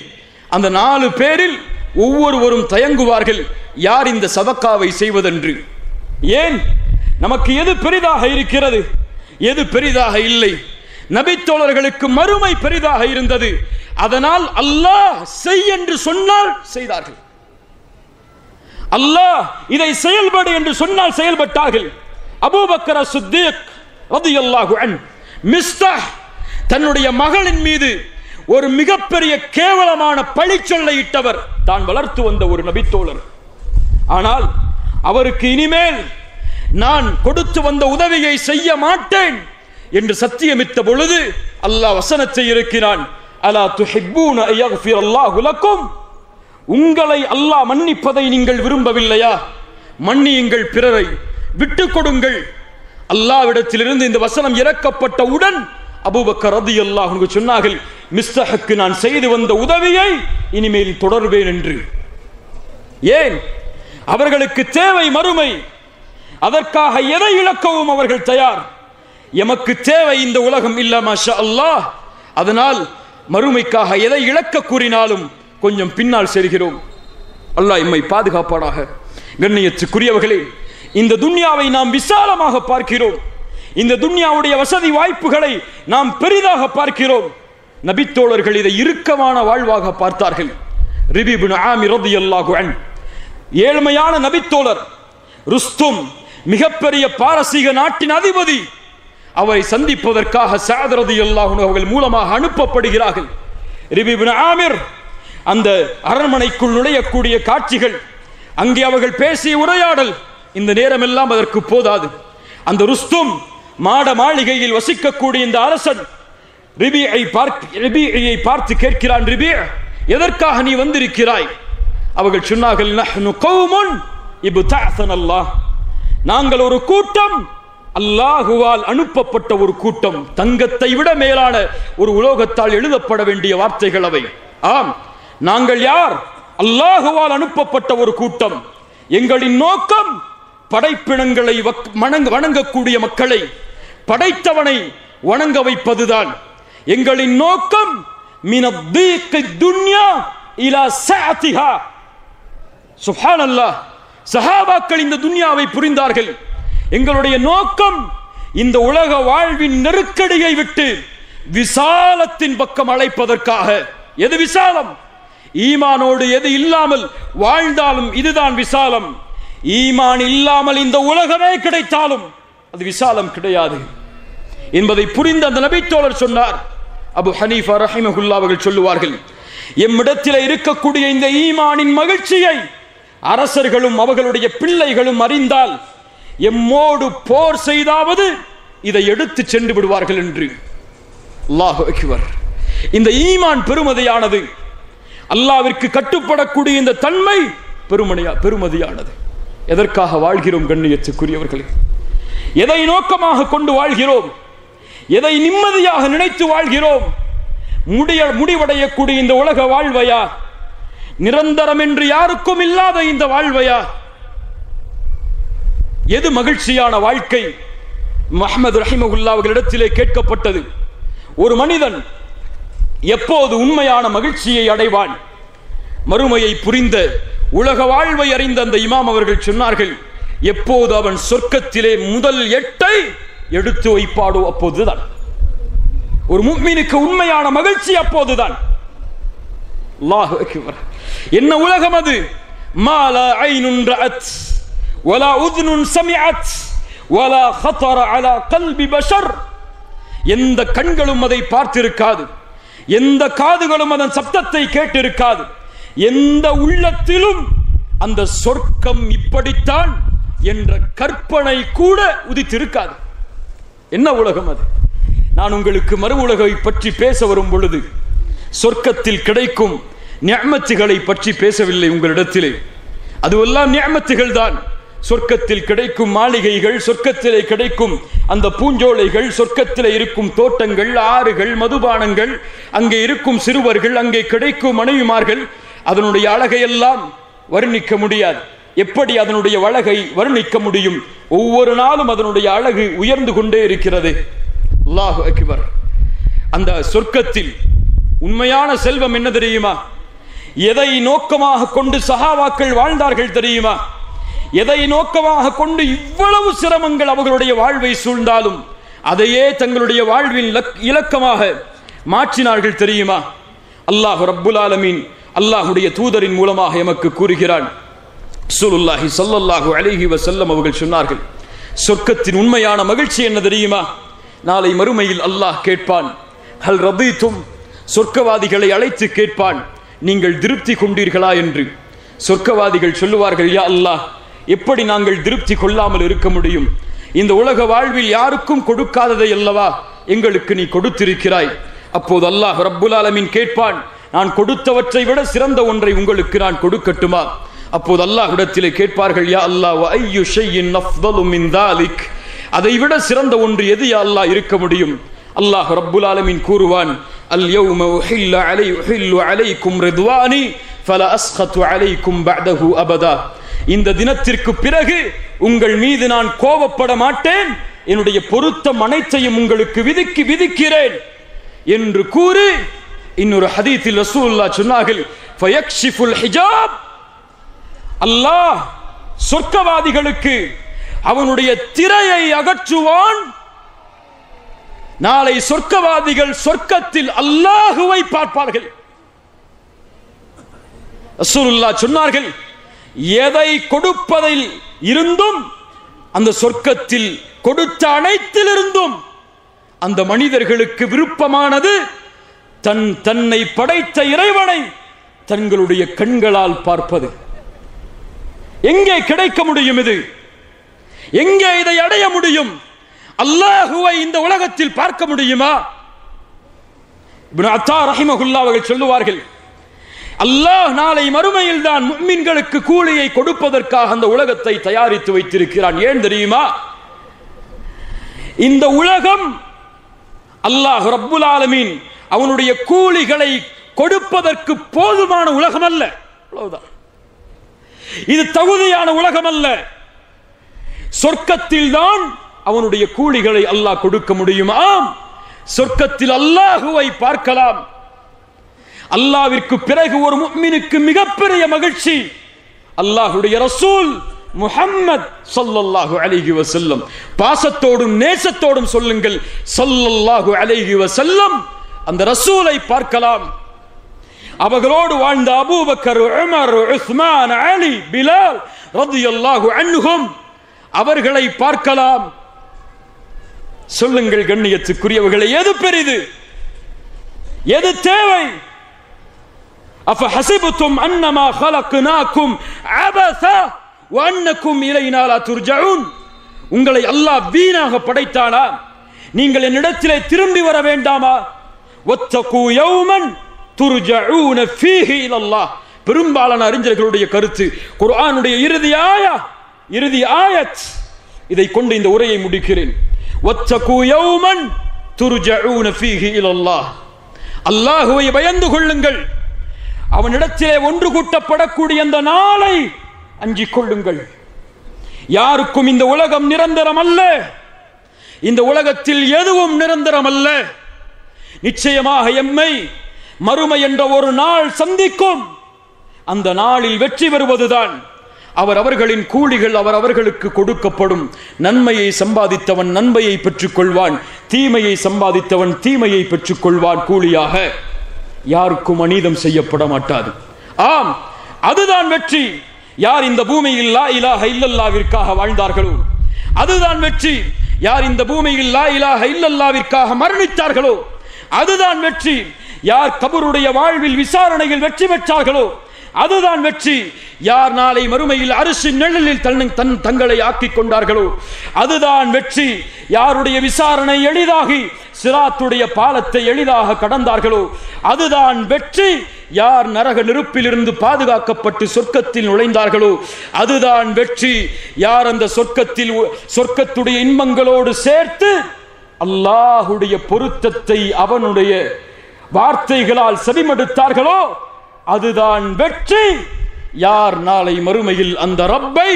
அந்த 4 பேரில் ஒவ்வொருவரும் தயங்குவார்கள், யார் இந்த சதக்காவை செய்வதென்று. ஏன்? நமக்கு எது பெரிதாக இருக்கிறது, எது பெரிதாக இல்லை? நபித்தோழர்களுக்கு மறுமை பெரிதாக இருந்தது. அதனால் அல்லாஹ் செய் என்று சொன்னால் செய்தார்கள். அல்லாஹ் இதை செயல்படு என்று சொன்னால் செயல்பட்டார்கள். அபூபக்கர் சித்தீக் ரலியல்லாஹு அன்ஹு மிஸ்தாஹ் தன்னுடைய மகளின் மீது ஒரு மிகப்பெரிய கேவலமான பழிச்சொல்லை இட்டவர், தான் வளர்த்து வந்த ஒரு நபித்தோழர். ஆனால் அவருக்கு இனிமேல் நான் கொடுத்து வந்த உதவியை செய்ய மாட்டேன் என்று சத்தியமிட்ட பொழுது அல்லாஹ் வசனத்தை இறக்கினான், அலா துஹிப்பூன அய்யக்ஃபிரல்லாஹு லக்கும், உங்களை அல்லாஹ் மன்னிப்பதை நீங்கள் விரும்பவில்லையா? மன்னியுங்கள், பிறரை விட்டுக் கொடுங்கள். அல்லாஹ்விடத்திலிருந்து இந்த வசனம் இறக்கப்பட்டவுடன் அபூபக்கர் ரலியல்லாஹு அன்ஹு சொன்னார்கள், மிஸ்தஹுக்கு நான் செய்து வந்த உதவியை இனிமேல் தொடர்வேன் என்று. ஏன்? அவர்களுக்கு தேவை மறுமை. அதற்காக எதை இழக்கவும் அவர்கள் தயார். எமக்கு தேவை இந்த உலகம் இல்ல மாஷா அல்லாஹ். அதனால் மறுமைக்காக எதை இழக்க கூறினாலும் கொஞ்சம் பின்னால் செல்கிறோம். அல்லாஹ் எம்மை பாதுகாப்பானாக. கண்ணியத்துக்குரியவர்களே, இந்த துன்யாவை நாம் விசாலமாக பார்க்கிறோம். இந்த துன்யாவுடைய வசதி வாய்ப்புகளை நாம் பெரிதாக பார்க்கிறோம். நபித்தோழர்கள் இதை இறுக்கமான வாழ்வாக பார்த்தார்கள். ரிபி இப்னு ஆமிர் ரலியல்லாஹு அன்ஹு ஏழ்மையான நபித்தோழர். ருஸ்தும் மிகப்பெரிய பாரசீக நாட்டின் அதிபதி. அவரை சந்திப்பதற்காக சஅத் ரலியல்லாஹு அன்ஹு அவர்கள் மூலமாக அனுப்பப்படுகிறார்கள். ரிபி இப்னு ஆமிர் அந்த அரண்மனைக்குள் நுழையக்கூடிய காட்சிகள், அங்கே அவர்கள் பேசிய உரையாடல், இந்த நேரமெல்லாம் அதற்கு போதாது. அந்த ருஸ்தும் மாட மாளிகையில் வசிக்கக்கூடிய இந்த அரசன் ரிபியை பார்த்து கேட்கிறான், ரிபி, எதற்காக நீ வந்திருக்கிறாய்? அவர்கள் சொன்னார்கள், நஹ்னு கௌமுன் இப்தஅஸனல்லாஹ், நாங்கள் ஒரு கூட்டம், அல்லாஹுவால் அனுப்பப்பட்ட ஒரு கூட்டம். தங்கத்தை விட மேலான ஒரு உலோகத்தால் எழுதப்பட வேண்டிய வார்த்தைகள் அவை. ஆம், நாங்கள் யார்? அல்லாஹுவால் அனுப்பப்பட்ட ஒரு கூட்டம். எங்களின் நோக்கம் படைப்பினங்களை வணங்கக்கூடிய மக்களை படைத்தவனை வணங்க வைப்பதுதான் எங்களின் நோக்கம். மினத்தீக்கி துன்யா இலா சஅதிஹா. சுப்ஹானல்லாஹ், சஹாபாக்கள் இந்த துன்யாவை புரிந்தார்கள். எங்களுடைய நோக்கம் இந்த உலக வாழ்வின் நெருக்கடியை விட்டு விசாலத்தின் பக்கம் அழைப்பதற்காக. எது விசாலம்? ஈமானோடு எது இல்லாமல் வாழ்ந்தாலும் இதுதான் விசாலம். ஈமான் இல்லாமல் இந்த உலகமே கிடைத்தாலும் அது விசாலம் கிடையாது என்பதை புரிந்த அந்த நபித்தோழர் சொன்னார். அபு ஹனீஃபா ரஹிமஹுல்லாஹ் அவர்கள் சொல்லுவார்கள், எம்மிடத்தில் இருக்கக்கூடிய இந்த ஈமானின் மகிழ்ச்சியை அரசர்களும் அவர்களுடைய பிள்ளைகளும் அறிந்தால் எம்மோடு போர் செய்தாவது இதை எடுத்து சென்று விடுவார்கள் என்று. அல்லாஹு அக்பர். இந்த ஈமான் பெருமதியானது. அல்லாஹ்விற்கு கட்டுப்படக்கூடிய இந்த தன்மை பெருமதியானது. எதற்காக வாழ்கிறோம் கண்ணியத்துக்குரியவர்களே? எதை நோக்கமாக கொண்டு வாழ்கிறோம்? எதை நிம்மதியாக நினைத்து வாழ்கிறோம்? முடிவடையக்கூடிய இந்த உலக வாழ்வையா? நிரந்தரம் என்று யாருக்கும் இல்லாத இந்த வாழ்வையா? எது மகிழ்ச்சியான வாழ்க்கை? முஹம்மது ரஹிமஹுல்லாஹ் அவர்களிடத்திலே கேட்கப்பட்டது, ஒரு மனிதன் எப்போது உண்மையான மகிழ்ச்சியை அடைவான்? மறுமையை புரிந்த உலக வாழ்வை அறிந்த அந்த இமாம் அவர்கள் சொன்னார்கள், எப்போது அவன் சொர்க்கத்திலே முதல் 8 எடுத்து வைப்பாடோ அப்போதுதான். ஒரு முஃமினுக்கு உண்மையான மகிழ்ச்சி அப்போதுதான். அல்லாஹு அக்பர். என்ன உலகம் அது? மா லா ஐனுன் ரஅத் வலா உத்னுன் சமிஅத் வலா خطر على قلب بشر. எந்த கண்களும் அதை பார்த்திருக்காது, எந்த காதுகளும் அதன் சப்தத்தை கேட்டிருக்காது, எந்த உள்ளத்திலும் அந்த சொர்க்கம் இப்படித்தான் என்ற கற்பனை கூட உதித்திருக்காது. என்ன உலகம் அது? நான் உங்களுக்கு மறு உலகை பற்றி பேச வரும் பொழுது சொர்க்கத்தில் கிடைக்கும் நிஅமத்துகளை பற்றி பேசவில்லை உங்களிடத்திலே. அதுவெல்லாம் நிஅமத்துகள் தான். சொர்க்கத்தில் கிடைக்கும் மாளிகைகள், சொர்க்கத்திலே கிடைக்கும் அந்த பூஞ்சோலைகள், சொர்க்கத்திலே இருக்கும் தோட்டங்கள், ஆறுகள், மதுபானங்கள், அங்கே இருக்கும் சிறுவர்கள், அங்கே கிடைக்கும் மனைவிமார்கள், அதனுடைய அழகையெல்லாம் வர்ணிக்க முடியாது. எப்படி அதனுடைய அழகை வர்ணிக்க முடியும்? ஒவ்வொரு நாளும் அதனுடைய அழகு உயர்ந்து கொண்டே இருக்கிறது. அல்லாஹு அக்பர். அந்த சொர்க்கத்தில் உண்மையான செல்வம் என்ன தெரியுமா? எதை நோக்கமாக கொண்டு சஹாபாக்கள் வாழ்ந்தார்கள் தெரியுமா? எதை நோக்கமாக கொண்டு இவ்வளவு சிரமங்கள் அவர்களுடைய வாழ்வை சூழ்ந்தாலும் அதையே தங்களுடைய வாழ்வின் இலக்கமாக மாற்றினார்கள் தெரியுமா? அல்லாஹ் ரப்புல் ஆலமீன் அல்லாஹுடைய தூதரின் மூலமாக எமக்கு கூறுகிறான். ரசூலுல்லாஹி ஸல்லல்லாஹு அலைஹி வஸல்லம் அவர்கள் சொன்னார்கள், சொர்க்கத்தின் உண்மையான மகிழ்ச்சி என்ன தெரியுமா? நாளை மறுமையில் அல்லாஹ் கேட்பான், ஹல் ரதீதும், சொர்க்கவாதிகளை அழைத்து கேட்பான், நீங்கள் திருப்தி கொண்டீர்களா என்று. சொர்க்கவாதிகள் சொல்லுவார்கள், யா அல்லாஹ், எப்படி நாங்கள் திருப்தி கொள்ளாமல் இருக்க முடியும்? இந்த உலக வாழ்வில் யாருக்கும் கொடுக்காததை அல்லவா எங்களுக்கு நீ கொடுத்திருக்கிறாய். அப்போது அல்லாஹ் ரப்புல் ஆலமீன் கேட்பான், நான் கொடுத்தவற்றை விட சிறந்த ஒன்றை உங்களுக்கு நான் கொடுக்கட்டுமா? அப்போது அல்லாஹ்விடத்திலே கேட்பார்கள், யா அல்லாஹ், வ ஐயு ஷைஇன் அஃதலு மின் தாலிக், அதை விட சிறந்த ஒன்று எது யா அல்லாஹ் இருக்க முடியும்? அல்லாஹ் ரப்புல் ஆலமீன் கூறுவான், அல் யௌம உஹில்லு அலைக்கும் ரிதுவானி ஃபலா அஸ்கது அலைக்கும் பஅதஹு அபதா. இந்த தினத்திற்கு பிறகு உங்கள் மீது நான் கோபப்பட மாட்டேன், என்னுடைய பொருத்தம் அனைத்தையும் உங்களுக்கு விதிக்கிறேன் என்று கூறி இன்னொரு ஹதீத்தில் ரசூலுல்லாஹ் சொன்னார்கள், ஃபயக்ஷிஃபுல் ஹிஜாப், அல்லாஹ் சொர்க்கவாதிகளுக்கு அவனுடைய திரையை அகற்றுவான். நாளை சொர்க்கவாதிகள் சொர்க்கத்தில் அல்லாஹுவை பார்ப்பார்கள். ரசூலுல்லாஹ் சொன்னார்கள், எதை கொடுப்பதில் இருந்தும், அந்த சொர்க்கத்தில் கொடுத்த அனைத்திலிருந்தும் அந்த மனிதர்களுக்கு விருப்பமானது தன்னை படைத்த இறைவனை தங்களுடைய கண்களால் பார்ப்பது. எங்கே கிடைக்க முடியும்? இது எங்கே இதை அடைய முடியும்? அல்லாஹுவை இந்த உலகத்தில் பார்க்க முடியுமா? இப்னு அத்தா ரஹிமஹுல்லாஹ் அவர்கள் சொல்லுவார்கள், அல்லாஹ் நாளை மறுமையில் தான் முஃமின்களுக்கு கூலியை கொடுப்பதற்காக அந்த உலகத்தை தயாரித்து வைத்திருக்கிறான். ஏன் தெரியுமா? இந்த உலகம் அல்லாஹ் ரப்புல் ஆலமீன் அவனுடைய கூலிகளை கொடுப்பதற்கு போதுமான உலகம் அல்ல. அவ்வளவுதான். இது தகுதியான உலகம் அல்ல. சொர்க்கத்தில் தான் அவனுடைய கூலிகளை அல்லாஹ் கொடுக்க முடியுமா? சொர்க்கத்தில் அல்லாஹுவை பார்க்கலாம். அல்லாஹ்விற்கு பிறகு ஒரு முஃமினுக்கு மிகப்பெரிய மகிழ்ச்சி, அல்லாஹ்வுடைய ரசூல் முஹம்மத் ஸல்லல்லாஹு அலைஹி வஸல்லம். பாசத்தோடும் நேசத்தோடும் சொல்லுங்கள், ஸல்லல்லாஹு அலைஹி வஸல்லம். அந்த ரசூலை பார்க்கலாம். அவர்களோடு வாழ்ந்த அபூபக்கர், உமர், உஸ்மான், அலி, பிலால் ரலியல்லாஹு அன்ஹும், அவர்களை பார்க்கலாம். சொல்லுங்கள் கண்ணியத்துக்குரியவர்களே, எது பெரிது? எது தேவை? அஃபஹஸிபதும் அன்னமா خلقناكم அபஸா வஅன்னக்கும் இலைனா லா துர்ஜஊன். உங்களை அல்லாஹ் வீணாக படைத்தானா? நீங்கள் என்னிடத்திலே திரும்பி வர வேண்டாமா? வத்தகு யௌமன் துர்ஜஊன ஃபீஹி இலல்லாஹ். பெரும்பாலான அறிஞர்களுடைய கருத்து, குர்ஆனுடைய இறுதி ஆயத். இதை கொண்டு இந்த உரையை முடிக்கிறேன். வத்தகு யௌமன் துர்ஜஊன ஃபீஹி இலல்லாஹ். அல்லாஹ்வை பயந்து கொள்ளுங்கள். அவனிடத்திலே ஒன்று கூட்டப்படக்கூடிய அந்த நாளை அஞ்சிக் கொள்ளுங்கள். யாருக்கும் இந்த உலகம் நிரந்தரம் அல்ல. இந்த உலகத்தில் எதுவும் நிரந்தரம் அல்ல. நிச்சயமாக எம்மை மறுமை என்ற ஒரு நாள் சந்திக்கும். அந்த நாளில் வெற்றி பெறுவதுதான் அவர்களின் கூலிகள் அவர்களுக்கு கொடுக்கப்படும். நன்மையை சம்பாதித்தவன் நன்மையை பெற்றுக் கொள்வான், தீமையை சம்பாதித்தவன் தீமையை பெற்றுக் கொள்வான் கூலியாக. யாருக்கும் அநீதம் செய்யப்பட மாட்டாது. ஆம், அதுதான் வெற்றி. யார் இந்த பூமியில் லா இலாஹ இல்லல்லாஹ்விற்காக வாழ்ந்தார்களோ அதுதான் வெற்றி. யார் இந்த பூமியில் லா இலாஹ இல்லல்லாஹ்விற்காக மரணித்தார்களோ அதுதான் வெற்றி. யார் கபருடைய வாழ்வில் விசாரணையில் வெற்றி பெற்றார்களோ அதுதான் வெற்றி. யார் நாளை மறுமையில் அரிசின் நிழலில் தங்களை ஆக்கிக் கொண்டார்களோ அதுதான் வெற்றி. யாருடைய விசாரணை எளிதாகி சிராத்துடைய பாலத்தை எளிதாக கடந்தார்களோ அதுதான் வெற்றி. யார் நரக நெருப்பிலிருந்து பாதுகாக்கப்பட்டு சொர்க்கத்தில் நுழைந்தார்களோ அதுதான் வெற்றி. யார் அந்த சொர்க்கத்துடைய இன்பங்களோடு சேர்த்து அல்லாஹுடைய பொருத்தத்தை அவனுடைய வார்த்தைகளால் செவிமடுத்தார்களோ அதுதான் வெற்றி. யார் நாளை மறுமையில் அந்த ரப்பை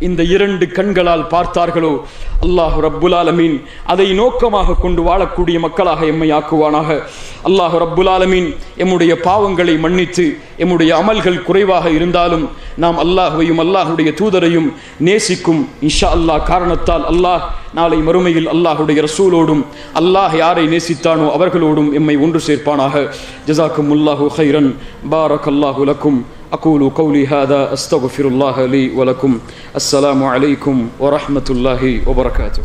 இந்த 2 கண்களால் பார்த்தார்களோ அல்லாஹ் ரப்புல் ஆலமீன் அதை நோக்கமாக கொண்டு வாழக்கூடிய மக்களாக எம்மை ஆக்குவானாக. அல்லாஹ் ரப்புல் ஆலமீன் எம்முடைய பாவங்களை மன்னித்து எம்முடைய அமல்கள் குறைவாக இருந்தாலும் நாம் அல்லாஹ்வையும் அல்லாஹ்வுடைய தூதரையும் நேசிக்கும் இன்ஷா அல்லாஹ் காரணத்தால் அல்லாஹ் நாளை மறுமையில் அல்லாஹ்வுடைய ரசூலோடும் அல்லாஹ் யாரை நேசித்தானோ அவர்களோடும் எம்மை ஒன்று சேர்ப்பானாக. ஜஸாக்குமுல்லாஹு கைரன். பாரக்கல்லாஹு லக்கும். أقول قولي هذا أستغفر الله لي ولكم. السلام عليكم ورحمة الله وبركاته.